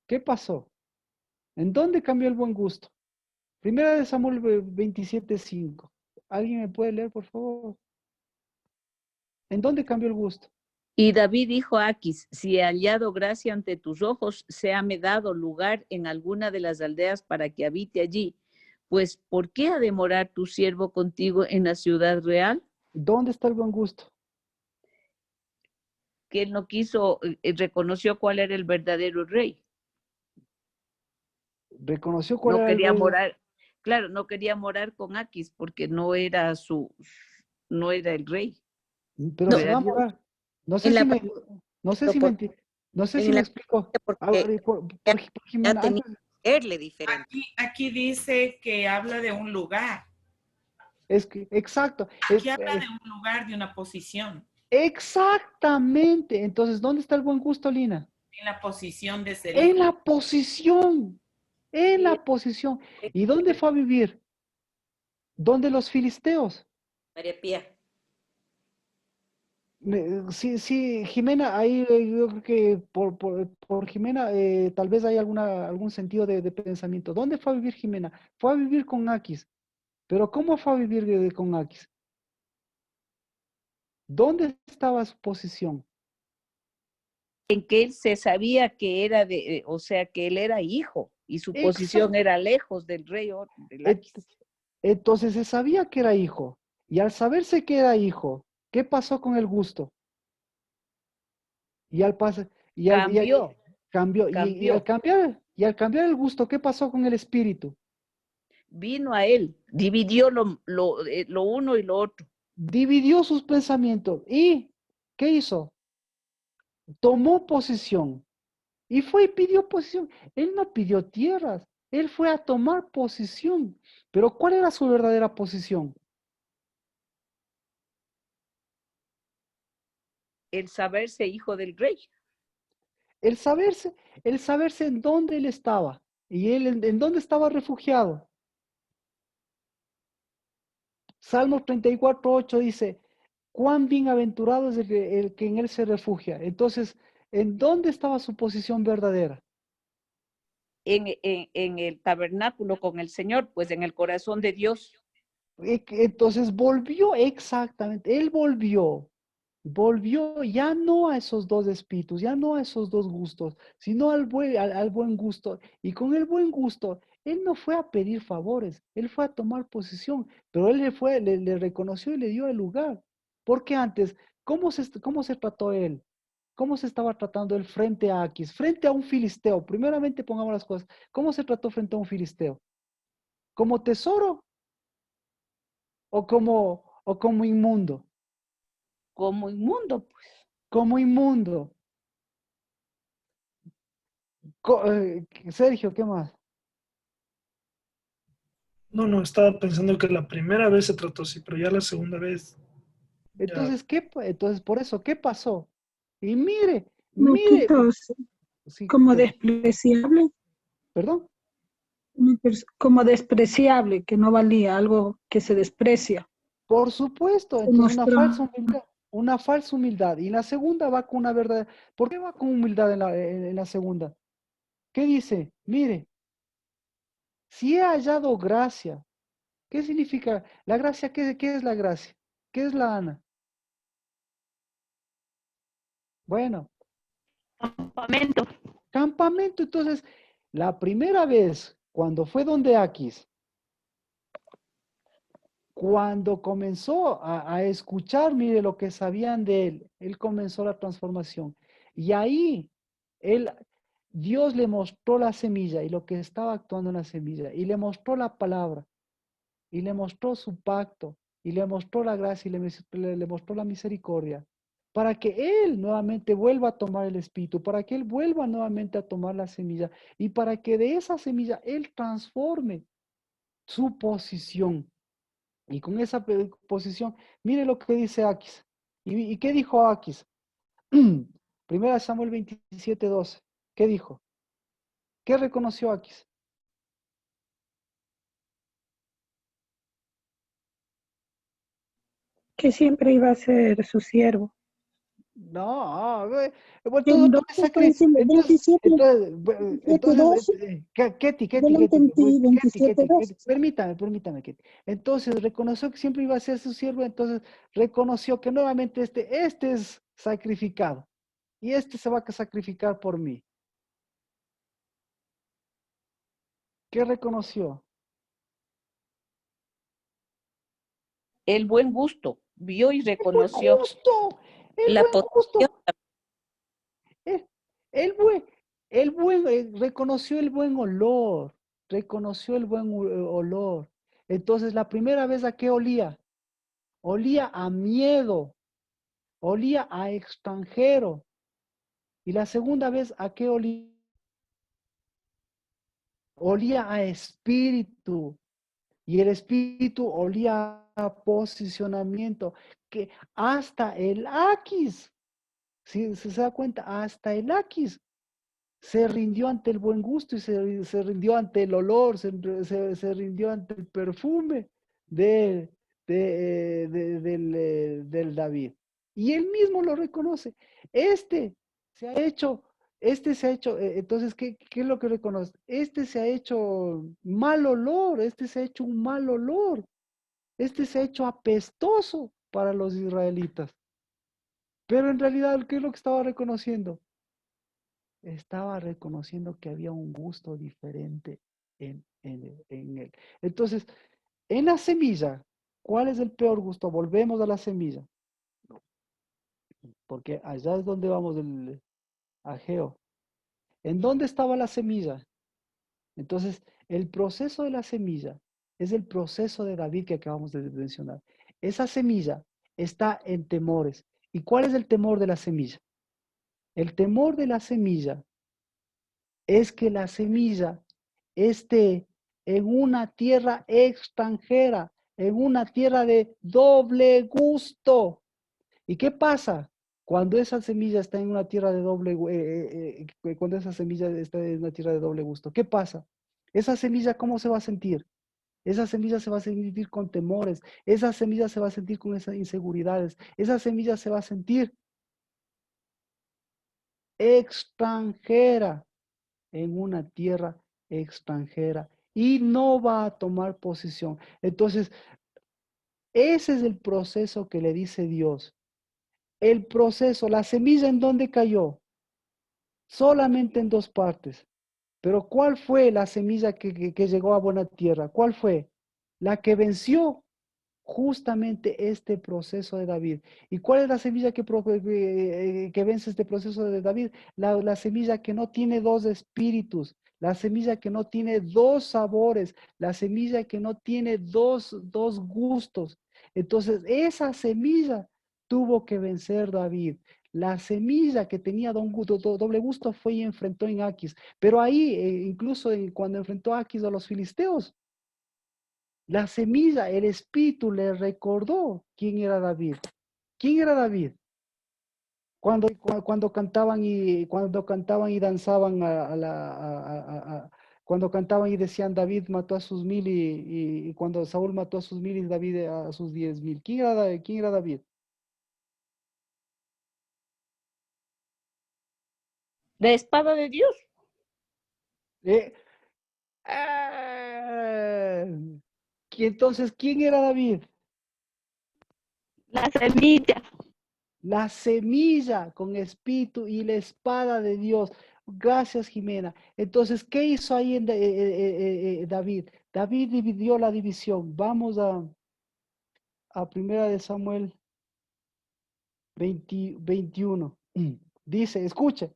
¿Qué pasó? ¿En dónde cambió el buen gusto? Primera de Samuel 27:5. ¿Alguien me puede leer, por favor? ¿En dónde cambió el gusto? Y David dijo a Aquis, si he hallado gracia ante tus ojos, séame dado lugar en alguna de las aldeas para que habite allí. Pues, ¿por qué ha de morar tu siervo contigo en la ciudad real? ¿Dónde está el buen gusto? Que él no quiso, reconoció cuál era el verdadero rey. ¿Reconoció cuál No era el quería rey? morar, claro, no quería morar con Aquis porque no era el rey. Pero No, si era vamos Dios. a ver, no sé En la si me, no sé pero si por- me, no sé si en me la explicó. A porque ver, ya, por ya Jimena, tenía antes, que verle diferente. Aquí dice que habla de un lugar. es que, exacto, Aquí habla de un lugar, de una posición. exactamente. Entonces, ¿dónde está el buen gusto, Lina? En la posición de ser En hijo. la posición, en la posición. ¿Y dónde fue a vivir? ¿Dónde los filisteos? María Pía. Sí, sí, Jimena, ahí yo creo que por Jimena tal vez hay algún sentido de pensamiento. ¿Dónde fue a vivir Jimena? Fue a vivir con Aquis. ¿Pero cómo fue a vivir con Aquis? ¿Dónde estaba su posición? En que él se sabía que era o sea, que él era hijo y su posición Exacto. era lejos del rey del Aquis. Entonces se sabía que era hijo. Y al saberse que era hijo, ¿qué pasó con el gusto? Y al pasar, Cambió, cambió. cambió. Y al cambiar el gusto, ¿qué pasó con el espíritu? Vino a él, dividió lo uno y lo otro. Dividió sus pensamientos. ¿Y qué hizo? Tomó posesión. Y fue y pidió posesión. Él no pidió tierras. Él fue a tomar posesión. Pero ¿cuál era su verdadera posición? El saberse hijo del rey. El saberse, el saberse en dónde él estaba. Y él en dónde estaba refugiado. Salmo 34:8 dice, cuán bienaventurado es el que en él se refugia. Entonces, ¿en dónde estaba su posición verdadera? En el tabernáculo con el Señor, pues en el corazón de Dios. Entonces volvió exactamente, él volvió ya no a esos dos espíritus, ya no a esos dos gustos, sino al buen gusto. Y con el buen gusto, él no fue a pedir favores, él fue a tomar posesión, pero él le reconoció y le dio el lugar. Porque antes, cómo se trató él? ¿Cómo se estaba tratando él frente a Aquis? Frente a un filisteo. Primeramente pongamos las cosas. ¿Cómo se trató frente a un filisteo? ¿Como tesoro o como inmundo? Como inmundo, pues. Como inmundo. Sergio, ¿qué más? No, estaba pensando que la primera vez se trató así, pero ya la segunda vez, ya. Entonces, por eso, ¿qué pasó? Y mire, Marquitos, sí, como despreciable, perdón, como despreciable, que no valía, algo que se desprecia. por supuesto, Se entonces mostró. una falsa humildad. Y la segunda va con una verdad. ¿Por qué va con humildad en la segunda? ¿Qué dice? Mire, si he hallado gracia, ¿qué significa la gracia? ¿Qué es la gracia? ¿Qué es la Ana? Bueno, Campamento. campamento. Entonces, la primera vez cuando fue donde Aquis, cuando comenzó a escuchar, mire lo que sabían de él, él comenzó la transformación. Y ahí, él, Dios le mostró la semilla y lo que estaba actuando en la semilla, y le mostró la palabra, y le mostró su pacto, y le mostró la gracia, y le mostró la misericordia, para que él nuevamente vuelva a tomar el espíritu, para que él vuelva nuevamente a tomar la semilla, y para que de esa semilla él transforme su posición. Y con esa posición, mire lo que dice Aquis. ¿Y qué dijo Aquis? Primera Samuel 27:12. ¿Qué dijo? ¿Qué reconoció Aquis? Que siempre iba a ser su siervo. No, bueno, En tú 12 me está diciendo 27, 12. Ketty, Yo lo entendí, 27, 12. permítame, Ketty. Entonces reconoció que siempre iba a ser su siervo, entonces reconoció que nuevamente este es sacrificado y este se va a sacrificar por mí. ¿Qué reconoció? El buen gusto. Vio y El buen reconoció. gusto, el La buen posición. gusto. El, el buen, reconoció el buen olor, reconoció el buen olor. Entonces, la primera vez, ¿a qué olía? Olía a miedo. olía a extranjero. Y la segunda vez, ¿a qué olía? Olía a espíritu. Y el espíritu olía a posicionamiento. Que hasta el Aquis, si se da cuenta, hasta el Aquis se rindió ante el buen gusto y se rindió ante el olor, se rindió ante el perfume del David. Y él mismo lo reconoce. Este se ha hecho, entonces, ¿qué es lo que reconoce? Este se ha hecho mal olor, este se ha hecho un mal olor, este se ha hecho apestoso para los israelitas. Pero en realidad, ¿qué es lo que estaba reconociendo? Estaba reconociendo que había un gusto diferente en él. Entonces, en la semilla, ¿cuál es el peor gusto? Volvemos a la semilla. Porque allá es donde vamos del Ageo. ¿En dónde estaba la semilla? Entonces, el proceso de la semilla es el proceso de David que acabamos de mencionar. Esa semilla está en temores. ¿Y cuál es el temor de la semilla? El temor de la semilla es que la semilla esté en una tierra extranjera, en una tierra de doble gusto. ¿Y qué pasa cuando esa semilla está en una tierra de cuando esa semilla está en una tierra de doble gusto? ¿Qué pasa? Esa semilla, ¿cómo se va a sentir? Esa semilla se va a sentir con temores, esa semilla se va a sentir con esas inseguridades, esa semilla se va a sentir extranjera en una tierra extranjera y no va a tomar posición. Entonces, ese es el proceso que le dice Dios. El proceso, la semilla en dónde cayó, solamente en dos partes. Pero ¿cuál fue la semilla que llegó a buena tierra? ¿Cuál fue? La que venció justamente este proceso de David. ¿Y cuál es la semilla que vence este proceso de David? La semilla que no tiene dos espíritus, la semilla que no tiene dos sabores, la semilla que no tiene dos gustos. Entonces, esa semilla tuvo que vencer David. La semilla que tenía doble gusto fue y enfrentó en Aquis. Pero ahí, incluso cuando enfrentó a Aquis a los filisteos, la semilla, el espíritu le recordó quién era David. ¿Quién era David? Cuando cantaban y danzaban cuando cantaban y decían David mató a sus 1000 y cuando Saúl mató a sus 1000 y David a sus 10,000. ¿Quién era David? La espada de Dios. Entonces, ¿quién era David? La semilla. La semilla con espíritu y la espada de Dios. Gracias, Jimena. Entonces, ¿qué hizo ahí David? David dividió la división. Vamos a Primera de Samuel 21. Dice, escuche,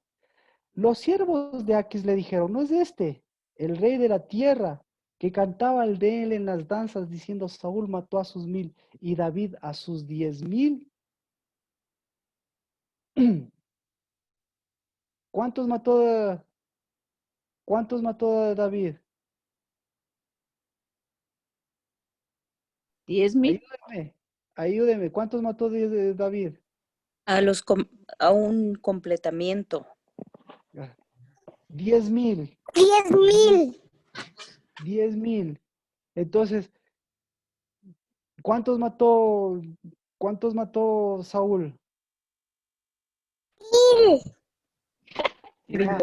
los siervos de Aquis le dijeron, ¿no es este el rey de la tierra que cantaba el de él en las danzas diciendo Saúl mató a sus 1000 y David a sus 10,000? ¿Cuántos mató David? 10,000. Ayúdeme. ¿Cuántos mató David? A un completamiento. 10,000. 10,000. 10,000. Entonces, ¿cuántos mató Saúl? 1,000. Ya.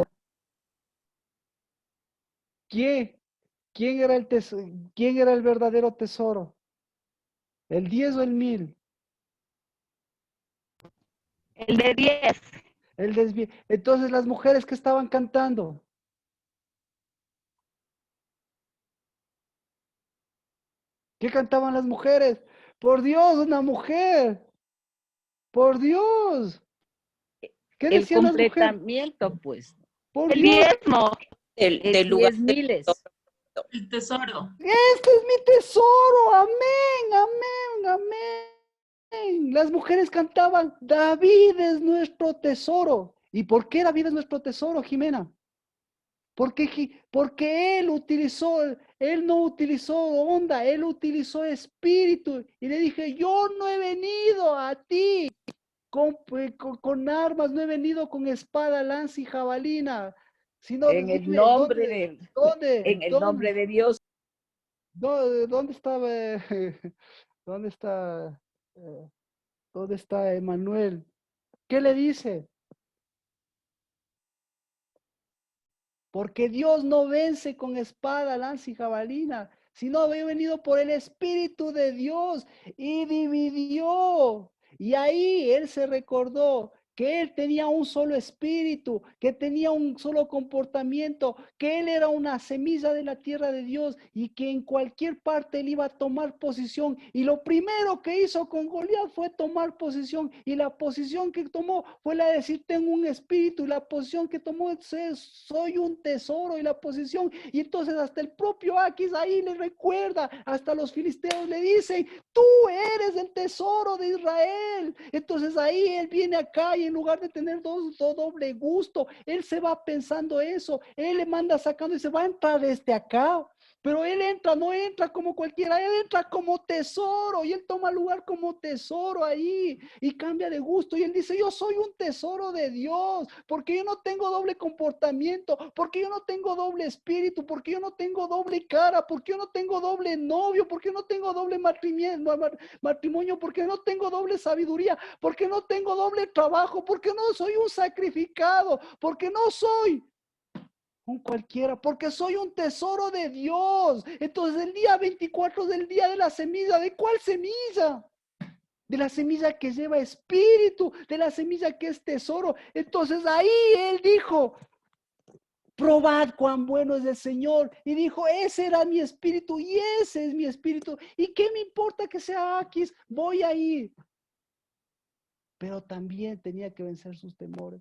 ¿Quién era el tesoro? ¿Quién era el verdadero tesoro? ¿El 10 o el 1000? El de 10. Entonces, las mujeres que estaban cantando. ¿Qué cantaban las mujeres? Por Dios, una mujer. Por Dios. ¿Qué El decían las mujeres? completamiento, pues. Por El Dios. diezmo. Del lugar. 10,000. El tesoro. Este es mi tesoro. Amén, amén, Las mujeres cantaban, David es nuestro tesoro. ¿Y por qué David es nuestro tesoro, Jimena? Porque él no utilizó onda, él utilizó espíritu. Y le dije, yo no he venido a ti con armas, no he venido con espada, lanza y jabalina, sino En el dime, nombre de, en el nombre de Dios. ¿Dónde estaba, dónde está, dónde está Emanuel? ¿Qué le dice? Porque Dios no vence con espada, lanza y jabalina, sino había venido por el Espíritu de Dios y dividió. Y ahí él se recordó que él tenía un solo espíritu, que tenía un solo comportamiento, que él era una semilla de la tierra de Dios y que en cualquier parte él iba a tomar posición. Y lo primero que hizo con Goliat fue tomar posición. Y la posición que tomó fue la de decir, tengo un espíritu. Y la posición que tomó es, soy un tesoro. Y la posición, y entonces hasta el propio Aquis ahí le recuerda, hasta los filisteos le dicen, tú eres el tesoro de Israel. Entonces ahí él viene acá y en lugar de tener doble gusto, él se va pensando eso, él le manda sacando y se va a entrar desde acá. Pero él entra, no entra como cualquiera, él entra como tesoro y él toma lugar como tesoro ahí y cambia de gusto. Y él dice, yo soy un tesoro de Dios, porque yo no tengo doble comportamiento, porque yo no tengo doble espíritu, porque yo no tengo doble cara, porque yo no tengo doble novio, porque yo no tengo doble matrimonio, porque no tengo doble sabiduría, porque no tengo doble trabajo, porque no soy un sacrificado, porque no soy un cualquiera, porque soy un tesoro de Dios. Entonces el día 24 del día de la semilla, ¿de cuál semilla? De la semilla que lleva espíritu, de la semilla que es tesoro. Entonces ahí él dijo, probad cuán bueno es el Señor. Y dijo, ese era mi espíritu y ese es mi espíritu. ¿Y qué me importa que sea Aquis? Voy a ir. Pero también tenía que vencer sus temores.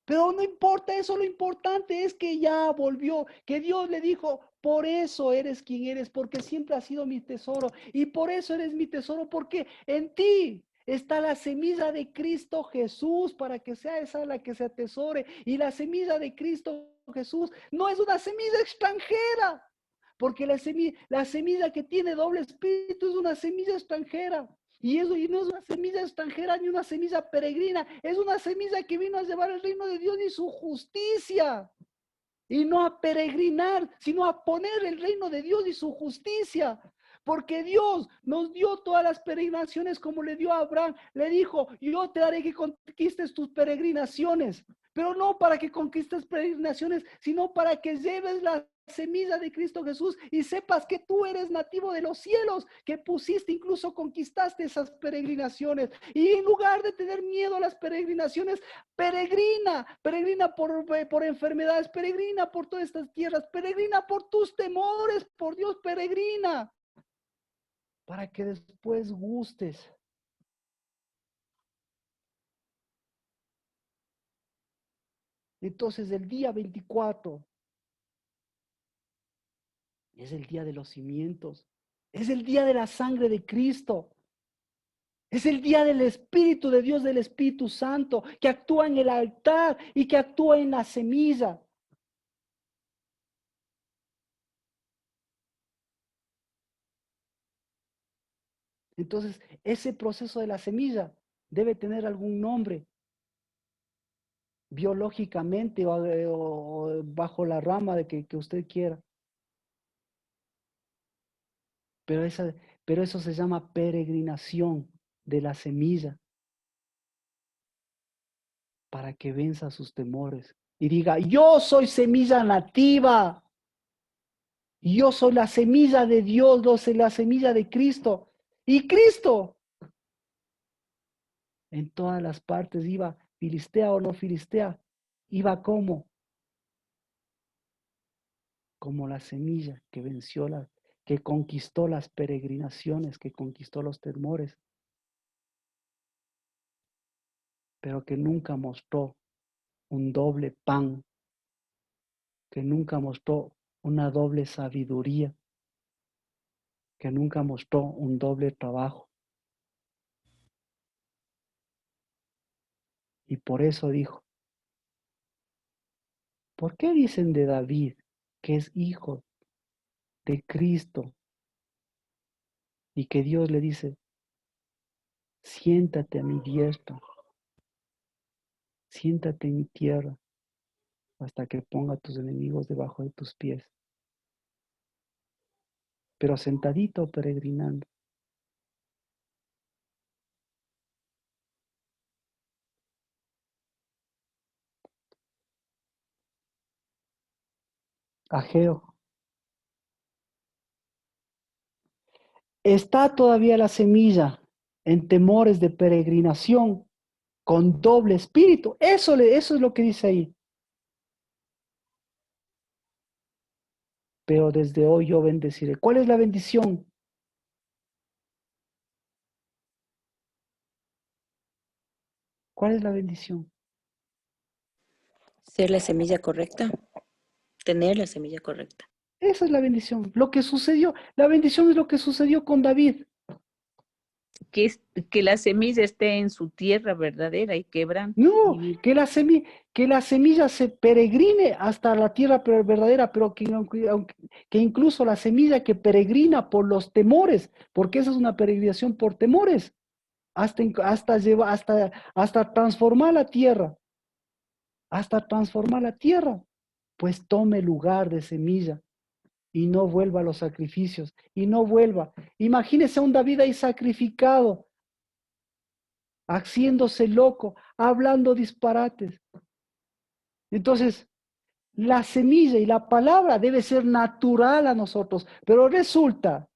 Pero no importa eso, lo importante es que ya volvió, que Dios le dijo, por eso eres quien eres, porque siempre has sido mi tesoro. Y por eso eres mi tesoro, porque en ti está la semilla de Cristo Jesús, para que sea esa la que se atesore. Y la semilla de Cristo Jesús no es una semilla extranjera, porque la semilla que tiene doble espíritu es una semilla extranjera. Y eso y no es una semilla extranjera ni una semilla peregrina, es una semilla que vino a llevar el reino de Dios y su justicia. Y no a peregrinar, sino a poner el reino de Dios y su justicia. Porque Dios nos dio todas las peregrinaciones como le dio a Abraham. Le dijo, yo te haré que conquistes tus peregrinaciones. Pero no para que conquistes peregrinaciones, sino para que lleves la semilla de Cristo Jesús y sepas que tú eres nativo de los cielos, que pusiste, incluso conquistaste esas peregrinaciones. Y en lugar de tener miedo a las peregrinaciones, peregrina por enfermedades, peregrina por todas estas tierras, peregrina por tus temores, por Dios, peregrina, para que después gustes. Entonces el día 24 es el día de los cimientos, es el día de la sangre de Cristo. Es el día del Espíritu de Dios, del Espíritu Santo, que actúa en el altar y que actúa en la semilla. Entonces, ese proceso de la semilla debe tener algún nombre, biológicamente o bajo la rama de que usted quiera. Pero eso se llama peregrinación de la semilla, para que venza sus temores y diga, yo soy semilla nativa, yo soy la semilla de Dios, yo soy la semilla de Cristo. Y Cristo en todas las partes iba, filistea o no filistea, iba como la semilla que venció que conquistó las peregrinaciones, que conquistó los temores, pero que nunca mostró un doble pan, que nunca mostró una doble sabiduría, que nunca mostró un doble trabajo. Y por eso dijo, ¿por qué dicen de David que es hijo de Cristo y que Dios le dice, siéntate a mi diestra, siéntate en mi tierra hasta que ponga a tus enemigos debajo de tus pies? Pero sentadito peregrinando. Ageo. Está todavía la semilla en temores de peregrinación con doble espíritu. Eso es lo que dice ahí. Pero desde hoy yo bendeciré. ¿Cuál es la bendición? ¿Cuál es la bendición? Ser la semilla correcta, tener la semilla correcta. Esa es la bendición. Lo que sucedió, la bendición es lo que sucedió con David. Que la semilla esté en su tierra verdadera y quebrante. No, que la semilla se peregrine hasta la tierra verdadera, pero que incluso la semilla que peregrina por los temores, porque esa es una peregrinación por temores, hasta transformar la tierra, pues tome lugar de semilla y no vuelva a los sacrificios, y no vuelva. Imagínese a un David ahí sacrificado, haciéndose loco, hablando disparates. Entonces, la semilla y la palabra debe ser natural a nosotros, pero resulta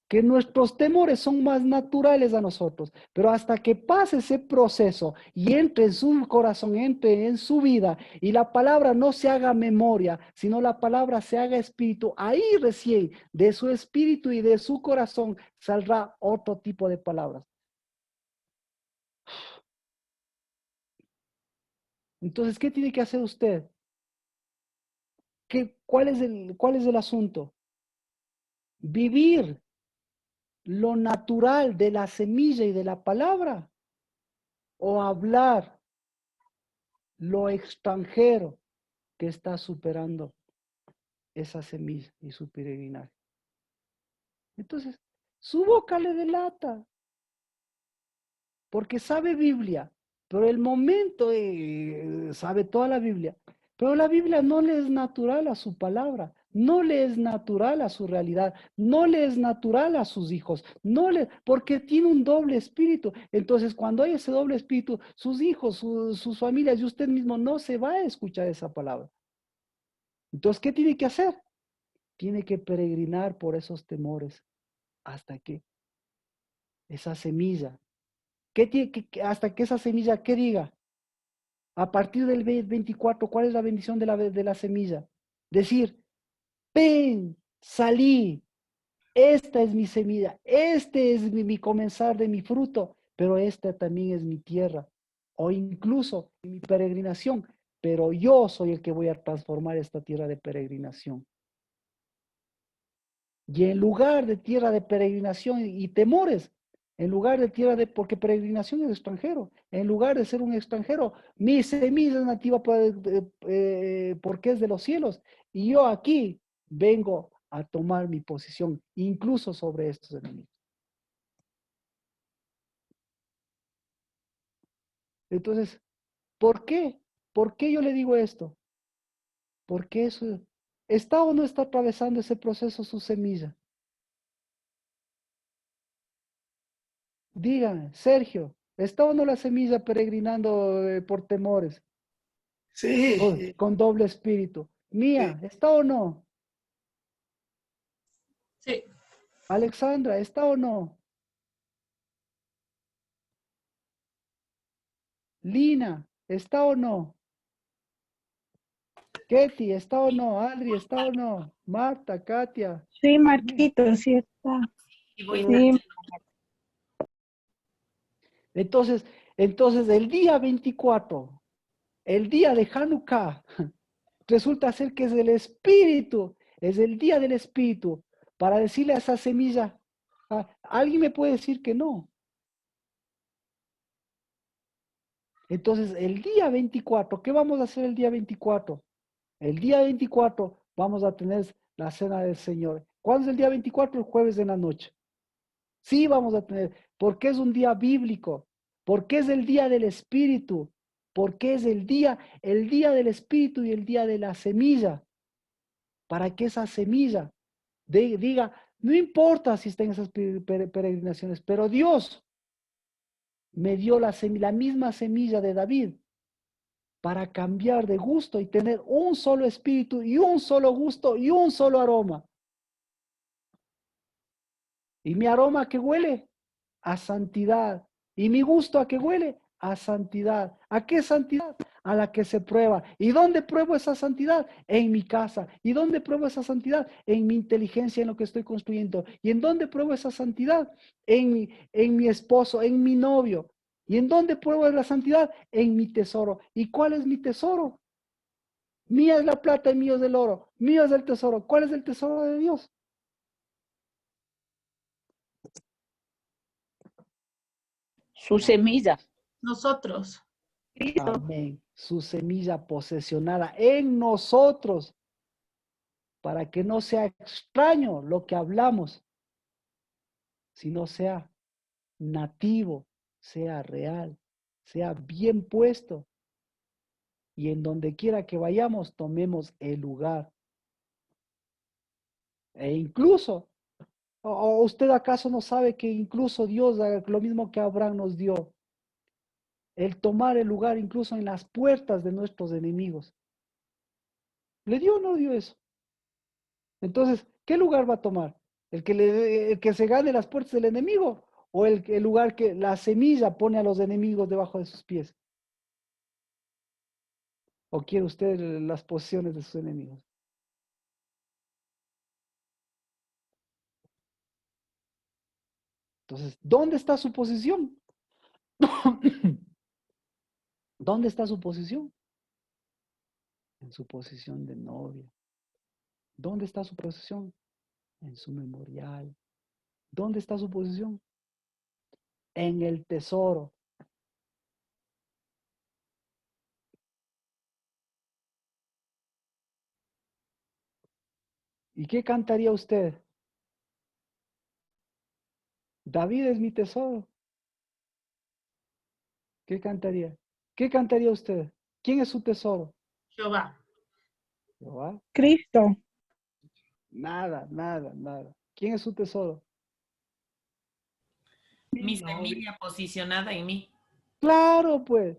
que nuestros temores son más naturales a nosotros, pero hasta que pase ese proceso y entre en su corazón, entre en su vida, y la palabra no se haga memoria, sino la palabra se haga espíritu, ahí recién de su espíritu y de su corazón saldrá otro tipo de palabras. Entonces, ¿qué tiene que hacer usted? ¿Cuál es el asunto? Vivir lo natural de la semilla y de la palabra, o hablar lo extranjero que está superando esa semilla y su peregrinaje. Entonces, su boca le delata, porque sabe Biblia, pero el momento sabe toda la Biblia, pero la Biblia no le es natural a su palabra, no le es natural a su realidad, no le es natural a sus hijos, porque tiene un doble espíritu. Entonces, cuando hay ese doble espíritu, sus hijos, sus familias y usted mismo no se va a escuchar esa palabra. Entonces, ¿qué tiene que hacer? Tiene que peregrinar por esos temores hasta que esa semilla, hasta que esa semilla, ¿qué diga? A partir del 24, ¿cuál es la bendición de la semilla? Decir, ven, salí, esta es mi semilla, este es mi comenzar de mi fruto, pero esta también es mi tierra, o incluso mi peregrinación, pero yo soy el que voy a transformar esta tierra de peregrinación. Y en lugar de tierra de peregrinación y temores, en lugar de porque peregrinación es extranjero, en lugar de ser un extranjero, mi semilla es nativa porque es de los cielos. Y yo aquí vengo a tomar mi posición, incluso sobre estos enemigos. Entonces, ¿por qué? ¿Por qué yo le digo esto? Porque eso, ¿está o no está atravesando ese proceso su semilla? Dígame, Sergio, ¿está o no la semilla peregrinando por temores? Sí. Con doble espíritu. Mía, ¿está o no? Sí. Alexandra, ¿está o no? Lina, ¿está o no? Ketty, ¿está o no? Adri, ¿está o no? Marta, Katia. Sí, Marquito, sí está. Sí. Entonces, el día 24, el día de Hanukkah, resulta ser que es el Espíritu, es el día del Espíritu, para decirle a esa semilla, ¿alguien me puede decir que no? Entonces, el día 24, ¿qué vamos a hacer el día 24? El día 24 vamos a tener la cena del Señor. ¿Cuándo es el día 24? El jueves de la noche. Sí, vamos a tener, porque es un día bíblico, porque es el día del Espíritu, porque es el día del Espíritu y el día de la semilla, para que esa semilla diga, no importa si está en esas peregrinaciones, pero Dios me dio la misma semilla de David para cambiar de gusto y tener un solo espíritu y un solo gusto y un solo aroma. ¿Y mi aroma a qué huele? A santidad. ¿Y mi gusto a qué huele? A santidad. ¿A qué santidad? A la que se prueba. ¿Y dónde pruebo esa santidad? En mi casa. ¿Y dónde pruebo esa santidad? En mi inteligencia, en lo que estoy construyendo. ¿Y en dónde pruebo esa santidad? En mi esposo, en mi novio. ¿Y en dónde pruebo la santidad? En mi tesoro. ¿Y cuál es mi tesoro? Mía es la plata y mío es el oro. Mío es el tesoro. ¿Cuál es el tesoro de Dios? Su semilla. Nosotros. Amén. Su semilla posesionada en nosotros, para que no sea extraño lo que hablamos, sino sea nativo, sea real, sea bien puesto. Y en donde quiera que vayamos, tomemos el lugar. E incluso, ¿o usted acaso no sabe que incluso Dios, lo mismo que Abraham nos dio, el tomar el lugar incluso en las puertas de nuestros enemigos? ¿Le dio o no dio eso? Entonces, ¿qué lugar va a tomar? ¿El que se gane las puertas del enemigo? ¿O el lugar que la semilla pone a los enemigos debajo de sus pies? ¿O quiere usted las posiciones de sus enemigos? Entonces, ¿dónde está su posición? ¿Dónde está su posición? En su posición de novia. ¿Dónde está su posición? En su memorial. ¿Dónde está su posición? En el tesoro. ¿Y qué cantaría usted? David es mi tesoro. ¿Qué cantaría? ¿Qué cantaría usted? ¿Quién es su tesoro? Jehová. ¿Jehová? Cristo. Nada, nada, nada. ¿Quién es su tesoro? Mi semilla posicionada en mí. Claro, pues.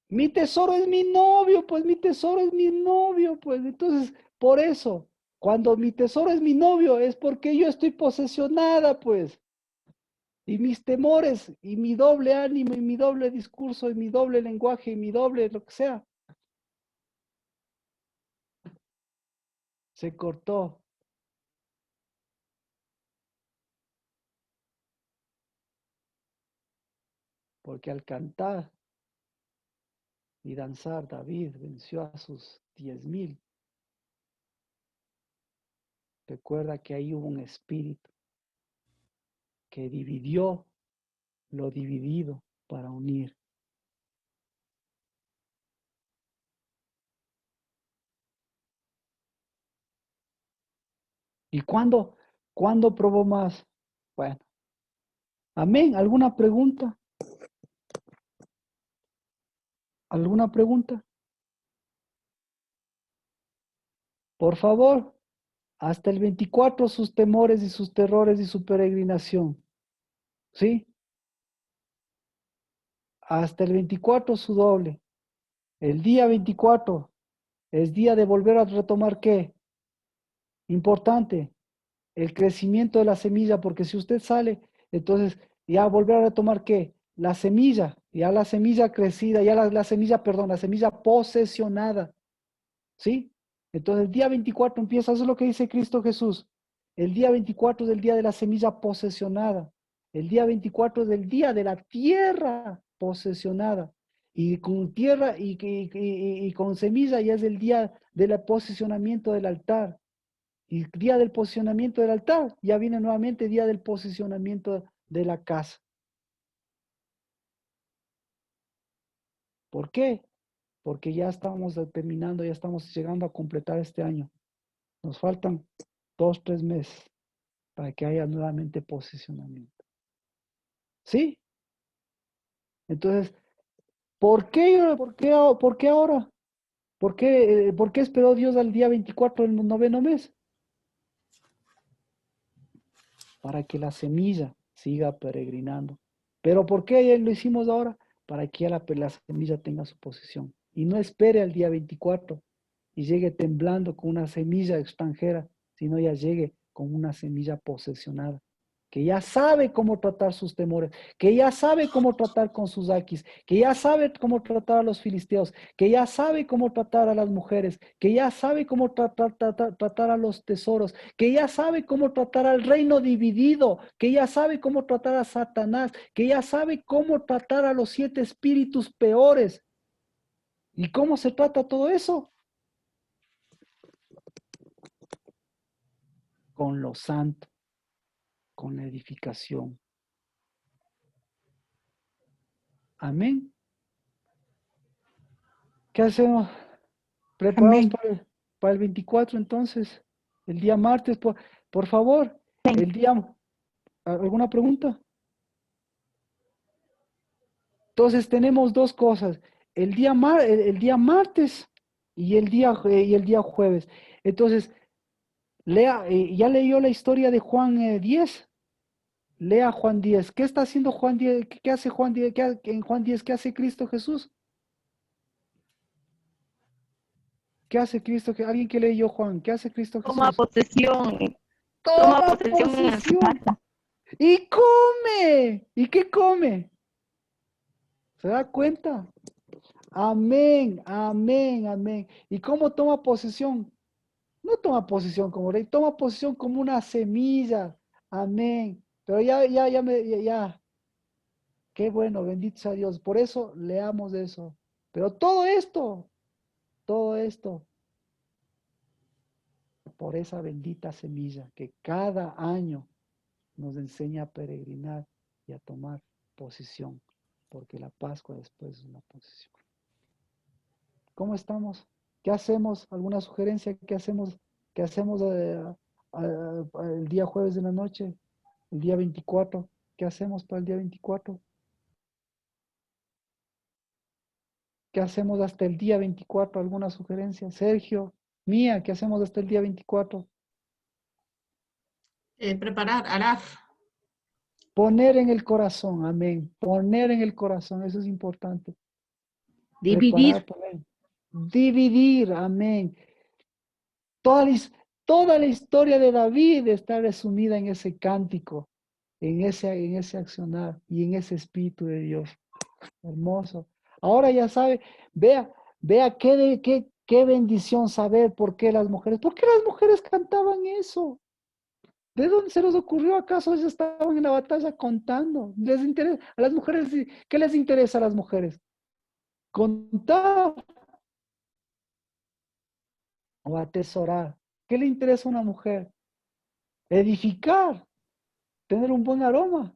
Mi tesoro es mi novio, pues mi tesoro es mi novio, pues. Entonces, por eso, cuando mi tesoro es mi novio, es porque yo estoy posesionada, pues. Y mis temores, y mi doble ánimo, y mi doble discurso, y mi doble lenguaje, y mi doble lo que sea, se cortó. Porque al cantar y danzar, David venció a sus 10,000. Recuerda que ahí hubo un espíritu que dividió lo dividido para unir. ¿Y cuándo probó más? Bueno, amén. ¿Alguna pregunta? ¿Alguna pregunta? Por favor, hasta el 24 sus temores y sus terrores y su peregrinación. ¿Sí? Hasta el 24 su doble. El día 24 es día de volver a retomar ¿qué? Importante, el crecimiento de la semilla, porque si usted sale, entonces ya volver a retomar ¿qué? La semilla, ya la semilla crecida, ya la semilla, perdón, la semilla posesionada, ¿sí? Entonces el día 24 empieza, eso es lo que dice Cristo Jesús. El día 24 es el día de la semilla posesionada. El día 24 es el día de la tierra posesionada. Y con tierra y con semilla ya es el día del posicionamiento del altar. Y día del posicionamiento del altar, ya viene nuevamente día del posicionamiento de la casa. ¿Por qué? Porque ya estamos terminando, ya estamos llegando a completar este año. Nos faltan 2, 3 meses para que haya nuevamente posicionamiento. ¿Sí? Entonces, ¿por qué, por qué ahora? ¿Por qué esperó Dios al día 24 del 9º mes? Para que la semilla siga peregrinando. ¿Pero por qué lo hicimos ahora? Para que la semilla tenga su posición. Y no espere al día 24 y llegue temblando con una semilla extranjera, sino ya llegue con una semilla posesionada, que ya sabe cómo tratar sus temores, que ya sabe cómo tratar con sus aquis, que ya sabe cómo tratar a los filisteos, que ya sabe cómo tratar a las mujeres, que ya sabe cómo tratar a los tesoros, que ya sabe cómo tratar al reino dividido, que ya sabe cómo tratar a Satanás, que ya sabe cómo tratar a los 7 espíritus peores. ¿Y cómo se trata todo eso? Con lo santo, con la edificación. Amén. ¿Qué hacemos? ¿Preparados para el 24 entonces? El día martes, por favor. El día, ¿alguna pregunta? Entonces tenemos dos cosas. El día martes y el día jueves. Entonces, lea, ya leyó la historia de Juan 10. Lea Juan 10. ¿Qué está haciendo Juan 10? ¿Qué hace Juan 10? En Juan 10, ¿qué hace Cristo Jesús? ¿Qué hace Cristo? ¿Alguien que leyó Juan? ¿Qué hace Cristo Jesús? Toma posesión. Toma posesión. Y come. ¿Y qué come? ¿Se da cuenta? Amén, amén, amén. ¿Y cómo toma posesión? No toma posesión como rey, toma posesión como una semilla. Amén. Pero ya. Qué bueno, bendito sea Dios. Por eso leamos eso. Pero todo esto, por esa bendita semilla que cada año nos enseña a peregrinar y a tomar posición, porque la Pascua después es una posición. ¿Cómo estamos? ¿Qué hacemos? ¿Alguna sugerencia? ¿Qué hacemos el día jueves de la noche? El día 24. ¿Qué hacemos para el día 24? ¿Qué hacemos hasta el día 24? ¿Alguna sugerencia? Sergio, Mía, ¿qué hacemos hasta el día 24? Preparar, arar. Poner en el corazón, amén. Poner en el corazón, eso es importante. Dividir. Dividir, amén. Toda la historia de David está resumida en ese cántico, en ese accionar y en ese Espíritu de Dios. Hermoso. Ahora ya sabe, vea qué bendición saber por qué las mujeres cantaban eso. ¿De dónde se les ocurrió? ¿Acaso ellos estaban en la batalla contando? ¿Les interesa? A las mujeres, ¿qué les interesa a las mujeres? Contar o atesorar. ¿Qué le interesa a una mujer? Edificar, tener un buen aroma.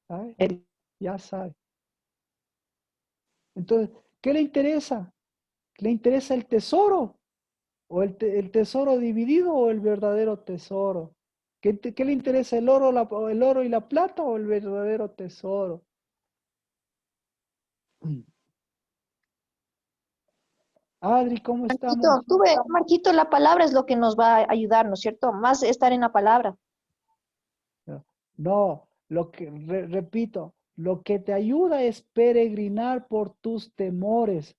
¿Sabe? Ya sabe. Entonces, ¿qué le interesa? ¿Le interesa el tesoro? ¿O el tesoro dividido o el verdadero tesoro? ¿Qué le interesa, el oro y la plata o el verdadero tesoro? Adri, ¿cómo estamos? Marquito, la palabra es lo que nos va a ayudar, ¿no es cierto? Más estar en la palabra. No, repito, lo que te ayuda es peregrinar por tus temores,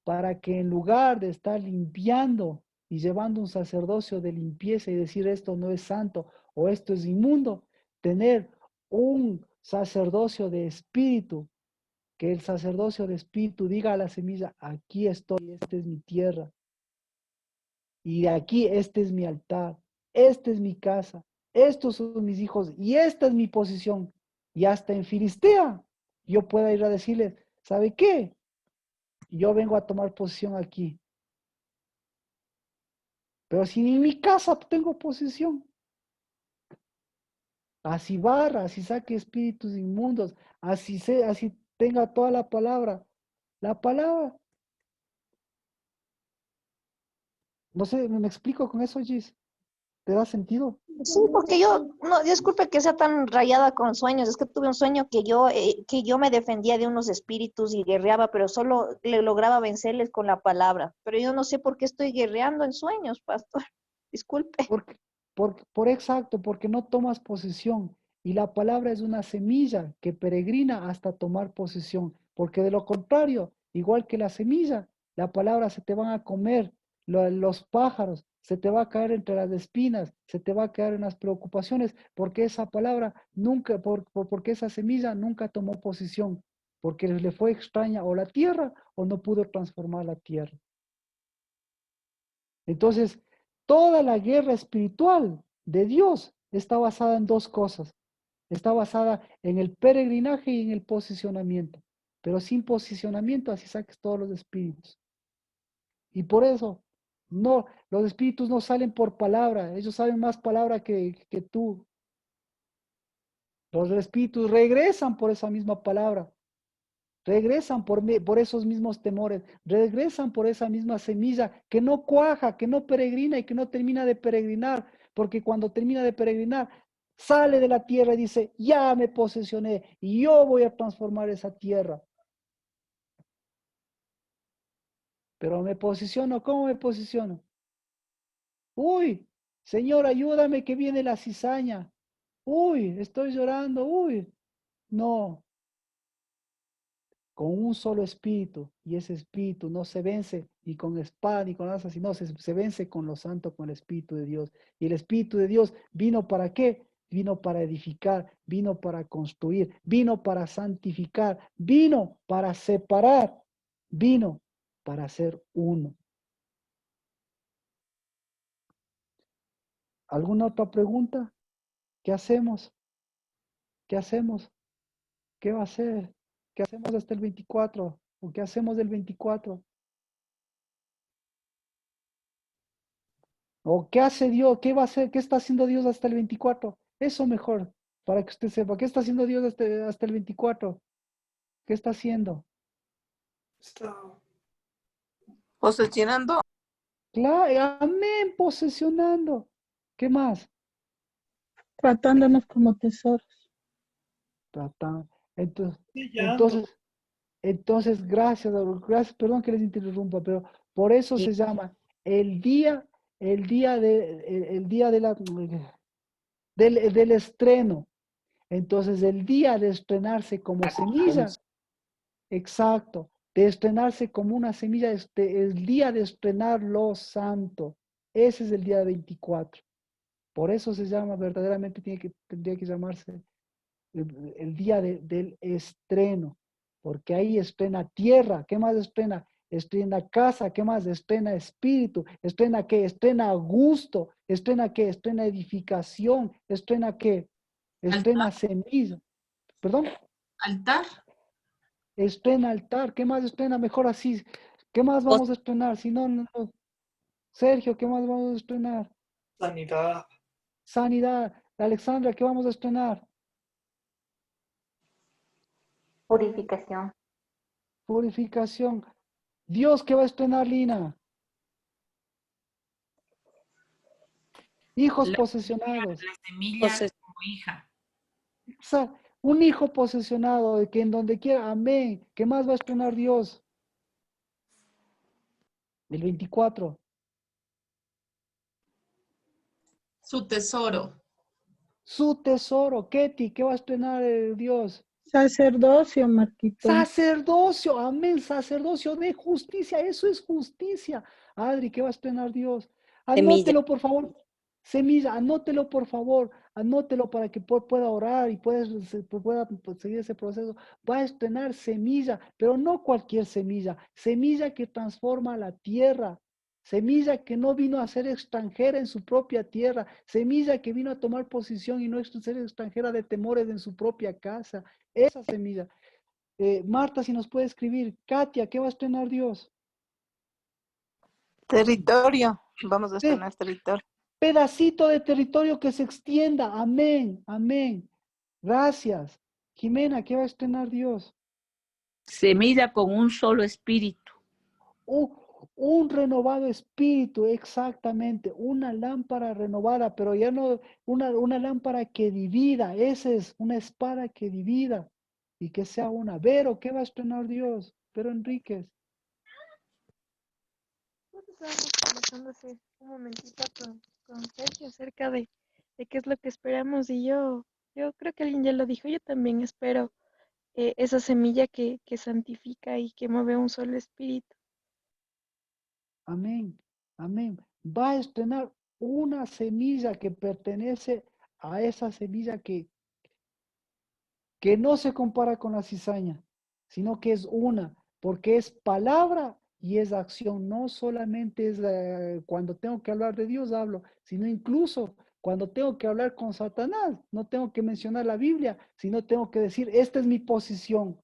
para que en lugar de estar limpiando y llevando un sacerdocio de limpieza y decir esto no es santo o esto es inmundo, tener un sacerdocio de espíritu, que el sacerdocio de espíritu diga a la semilla, aquí estoy, esta es mi tierra, y de aquí este es mi altar, esta es mi casa, estos son mis hijos y esta es mi posición. Y hasta en Filistea yo pueda ir a decirles, ¿sabe qué? Yo vengo a tomar posición aquí. Pero si en mi casa tengo posición, así barra, así saque espíritus inmundos, así tenga toda la palabra, La palabra. No sé, ¿me explico con eso, Gis? ¿Te da sentido? Sí, porque yo, no, disculpe que sea tan rayada con sueños, es que tuve un sueño que yo me defendía de unos espíritus y guerreaba, pero solo le lograba vencerles con la palabra. Pero yo no sé por qué estoy guerreando en sueños, pastor. Disculpe. Por exacto, porque no tomas posesión. Y la palabra es una semilla que peregrina hasta tomar posesión. Porque de lo contrario, igual que la semilla, la palabra se te van a comer los pájaros, se te va a caer entre las espinas, se te va a caer en las preocupaciones, porque esa palabra nunca, porque esa semilla nunca tomó posesión, porque le fue extraña o la tierra o no pudo transformar la tierra. Entonces, toda la guerra espiritual de Dios está basada en dos cosas. Está basada en el peregrinaje y en el posicionamiento. Pero sin posicionamiento, así saques todos los espíritus. Y por eso, no, los espíritus no salen por palabra. Ellos saben más palabra que tú. Los espíritus regresan por esa misma palabra. Regresan por esos mismos temores, regresan por esa misma semilla que no cuaja, que no peregrina y que no termina de peregrinar, porque cuando termina de peregrinar, sale de la tierra y dice, ya me posesioné y yo voy a transformar esa tierra. Pero me posiciono, ¿cómo me posiciono? Uy, Señor, ayúdame que viene la cizaña. Uy, estoy llorando, uy. No, con un solo espíritu, y ese espíritu no se vence ni con espada ni con lanza, sino se vence con lo santo, con el Espíritu de Dios. Y el Espíritu de Dios vino para qué? Vino para edificar, vino para construir, vino para santificar, vino para separar, vino para ser uno. ¿Alguna otra pregunta? ¿Qué hacemos? ¿Qué hacemos? ¿Qué va a hacer? ¿Qué hacemos hasta el 24? ¿O qué hacemos del 24? ¿O qué hace Dios? ¿Qué va a hacer? ¿Qué está haciendo Dios hasta el 24? Eso mejor, para que usted sepa. ¿Qué está haciendo Dios hasta el 24? ¿Qué está haciendo? Está Posesionando. Claro, amén, posesionando. ¿Qué más? Tratándonos como tesoros. Tratando. Entonces, sellando. gracias, perdón que les interrumpa, pero por eso se llama el día, el día de del estreno. Entonces, el día de estrenarse como semilla, exacto, de estrenarse como una semilla, el día de estrenar lo santo. Ese es el día 24. Por eso se llama, verdaderamente tendría que llamarse el día del estreno, porque ahí estrena tierra. ¿Qué más estrena? Estrena casa. ¿Qué más? Estrena espíritu. ¿Estrena qué? Estrena gusto. ¿Estrena qué? Estrena edificación. ¿Estrena qué? Estrena semilla. ¿Perdón? Altar. Estrena altar. ¿Qué más estrena? Mejor así. ¿Qué más vamos a estrenar? Si no, no. Sergio, ¿qué más vamos a estrenar? Sanidad. Sanidad. Alexandra, ¿qué vamos a estrenar? Purificación. Purificación. Dios, ¿qué va a estrenar, Lina? Hijos posesionados. La semilla como hija. Un hijo posesionado, de que en donde quiera, amén. ¿Qué más va a estrenar Dios? El 24. Su tesoro. Su tesoro. Ketty, ¿qué va a estrenar Dios? Sacerdocio, Marquito. Sacerdocio, amén, sacerdocio de justicia, eso es justicia. Adri, ¿qué va a estrenar Dios? Anótelo, por favor. Semilla, anótelo, por favor. Anótelo para que pueda orar y pueda seguir ese proceso. Va a estrenar semilla, pero no cualquier semilla. Semilla que transforma la tierra. Semilla que no vino a ser extranjera en su propia tierra. Semilla que vino a tomar posición y no ser extranjera de temores en su propia casa. Esa semilla. Marta, si nos puede escribir. Katia, ¿qué va a estrenar Dios? Territorio. Vamos a estrenar territorio. Pedacito de territorio que se extienda. Amén, amén. Gracias. Jimena, ¿qué va a estrenar Dios? Semilla con un solo espíritu. Un renovado espíritu, exactamente, una lámpara renovada, pero ya no una lámpara que divida, esa es una espada que divida y que sea una. Vero, ¿qué va a estrenar Dios? Pero Enríquez. Estábamos conversando hace un momentito con Sergio acerca de qué es lo que esperamos y yo creo que alguien ya lo dijo, yo también espero esa semilla que santifica y que mueve un solo espíritu. Amén, amén. Va a estrenar una semilla que pertenece a esa semilla que no se compara con la cizaña, sino que es una, porque es palabra y es acción. No solamente es cuando tengo que hablar de Dios hablo, sino incluso cuando tengo que hablar con Satanás. No tengo que mencionar la Biblia, sino tengo que decir, esta es mi posición.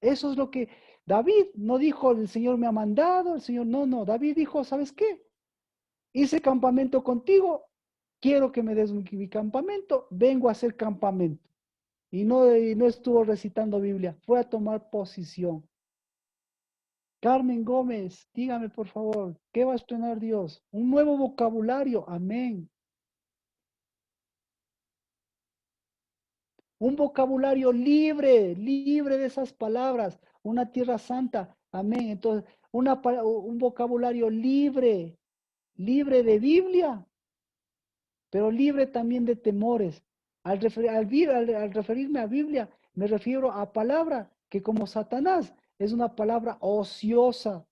Eso es lo que David no dijo, el Señor me ha mandado, el Señor, no, David dijo, ¿sabes qué? Hice campamento contigo, quiero que me des mi campamento, vengo a hacer campamento. Y no estuvo recitando Biblia, fue a tomar posición. Carmen Gómez, dígame por favor, ¿qué va a estrenar Dios? Un nuevo vocabulario, amén. Un vocabulario libre de esas palabras, una tierra santa, amén. Entonces, un vocabulario libre de Biblia, pero libre también de temores. Al referirme a Biblia, me refiero a palabra que como Satanás es una palabra ociosa,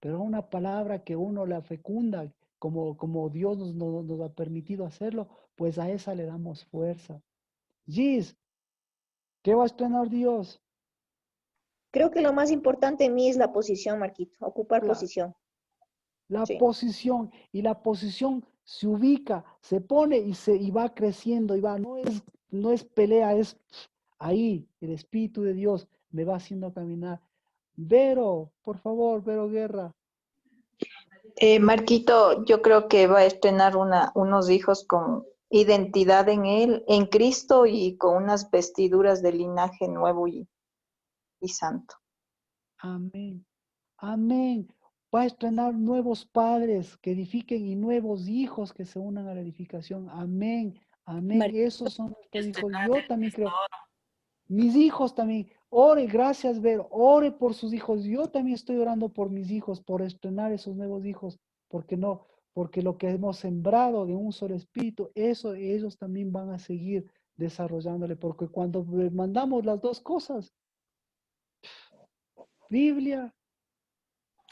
pero una palabra que uno la fecunda, como Dios nos ha permitido hacerlo, pues a esa le damos fuerza. Gis, ¿qué va a estrenar Dios? Creo que lo más importante en mí es la posición, Marquito, ocupar La, posición. la Sí. posición, y la posición se ubica, se pone y va creciendo, y va, no es pelea, es ahí, el Espíritu de Dios me va haciendo caminar. Vero, por favor, Vero Guerra. Marquito, yo creo que va a estrenar unos hijos con identidad en él, en Cristo y con unas vestiduras de linaje nuevo y santo. Amén. Amén. Va a estrenar nuevos padres que edifiquen y nuevos hijos que se unan a la edificación. Amén. Amén. Marquito, Esos son nuestros hijos. Yo también creo. Mis hijos también. Ore, gracias, Vero. Ore por sus hijos. Yo también estoy orando por mis hijos, por estrenar esos nuevos hijos. Porque no, porque lo que hemos sembrado de un solo espíritu, eso ellos también van a seguir desarrollándole. Porque cuando mandamos las dos cosas, Biblia,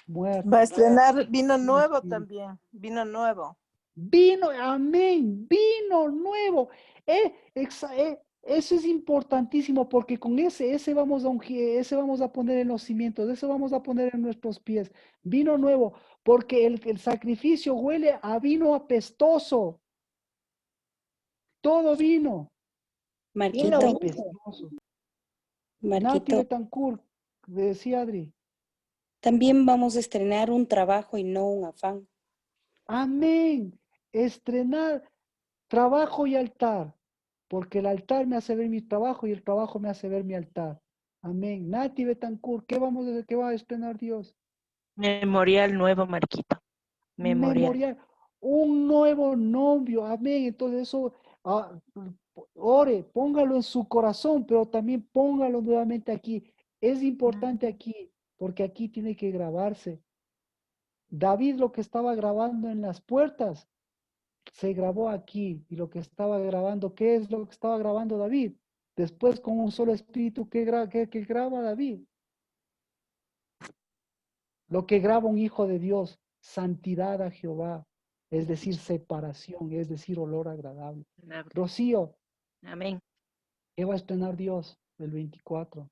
muerte. Va a estrenar vino nuevo también, vino nuevo. Vino, amén, vino nuevo. Eso es importantísimo porque con ese vamos a ungir, ese vamos a poner en los cimientos, ese vamos a poner en nuestros pies. Vino nuevo, porque el sacrificio huele a vino apestoso. Todo vino. Vino Marquito, Apestoso. Nati Marquito, Betancourt, decía Adri. también vamos a estrenar un trabajo y no un afán. Amén. Estrenar trabajo y altar, porque el altar me hace ver mi trabajo y el trabajo me hace ver mi altar. Amén. Nati Betancourt, ¿qué va a estrenar Dios? Memorial nuevo, Marquito. Memorial. Memorial, un nuevo novio. Amén. Entonces eso, ah, ore, póngalo en su corazón, pero también póngalo nuevamente aquí. Es importante aquí, porque aquí tiene que grabarse. David lo que estaba grabando en las puertas se grabó aquí, y lo que estaba grabando, ¿qué es lo que estaba grabando David? Después con un solo espíritu, ¿qué graba David? Lo que graba un hijo de Dios, santidad a Jehová, es decir, separación, es decir, olor agradable. Rocío, Amén. ¿qué va a estrenar Dios el 24?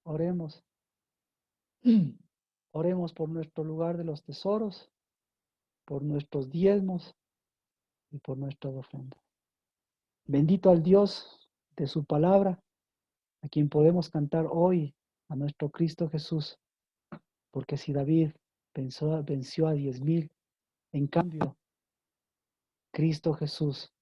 Oremos. Oremos por nuestro lugar de los tesoros, por nuestros diezmos y por nuestras ofrendas. Bendito al Dios de su palabra, a quien podemos cantar hoy, a nuestro Cristo Jesús. Porque si David venció a 10,000, en cambio, Cristo Jesús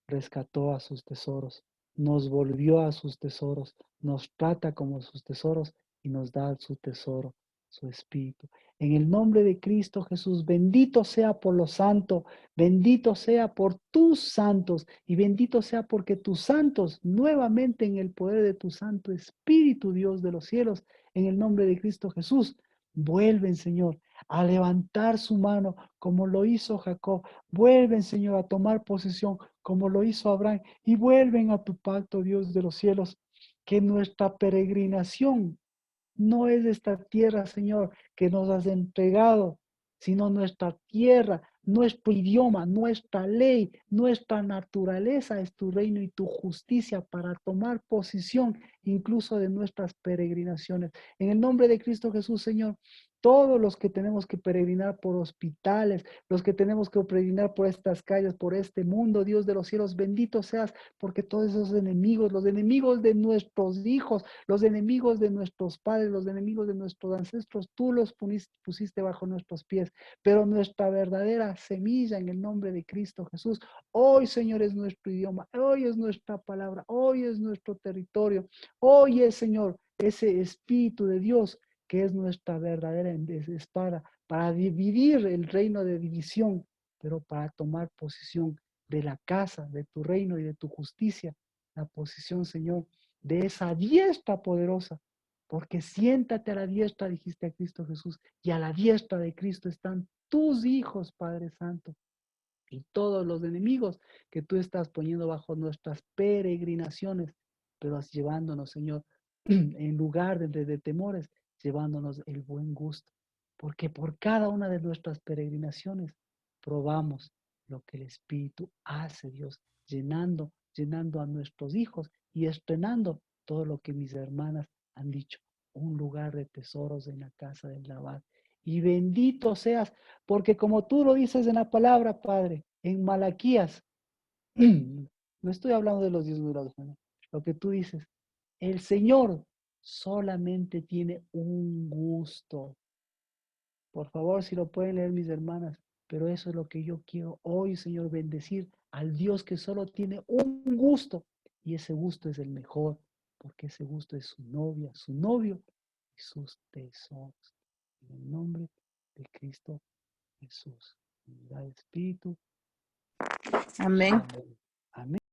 rescató a sus tesoros, nos volvió a sus tesoros, nos trata como sus tesoros y nos da su tesoro, su espíritu. En el nombre de Cristo Jesús, bendito sea por los santos, bendito sea por tus santos y bendito sea porque tus santos, nuevamente en el poder de tu Santo Espíritu, Dios de los cielos, en el nombre de Cristo Jesús, vuelven, Señor, a levantar su mano como lo hizo Jacob. Vuelven, Señor, a tomar posesión como lo hizo Abraham y vuelven a tu pacto, Dios de los cielos, que nuestra peregrinación no es esta tierra, Señor, que nos has entregado, sino nuestra tierra, nuestro idioma, nuestra ley, nuestra naturaleza es tu reino y tu justicia para tomar posición incluso de nuestras peregrinaciones. En el nombre de Cristo Jesús, Señor, todos los que tenemos que peregrinar por hospitales, los que tenemos que peregrinar por estas calles, por este mundo, Dios de los cielos, bendito seas, porque todos esos enemigos, los enemigos de nuestros hijos, los enemigos de nuestros padres, los enemigos de nuestros ancestros, tú los pusiste bajo nuestros pies, pero nuestra verdadera semilla en el nombre de Cristo Jesús, hoy, Señor, es nuestro idioma, hoy es nuestra palabra, hoy es nuestro territorio, hoy es, Señor, ese Espíritu de Dios que es nuestra verdadera espada para dividir el reino de división, pero para tomar posición de la casa, de tu reino y de tu justicia, la posición, Señor, de esa diestra poderosa, porque siéntate a la diestra, dijiste a Cristo Jesús, y a la diestra de Cristo están tus hijos, Padre Santo, y todos los enemigos que tú estás poniendo bajo nuestras peregrinaciones, pero llevándonos, Señor, en lugar de temores, llevándonos el buen gusto, porque por cada una de nuestras peregrinaciones probamos lo que el Espíritu hace, Dios, llenando a nuestros hijos y estrenando todo lo que mis hermanas han dicho, un lugar de tesoros en la casa del Labán. Y bendito seas, porque como tú lo dices en la palabra, Padre, en Malaquías, no estoy hablando de los 10 grados, lo que tú dices, el Señor solamente tiene un gusto. Por favor, si lo pueden leer mis hermanas, pero eso es lo que yo quiero hoy, Señor, bendecir al Dios que solo tiene un gusto, y ese gusto es el mejor, porque ese gusto es su novia, su novio y sus tesoros. En el nombre de Cristo Jesús. Unidad de Espíritu. Amén. Amén.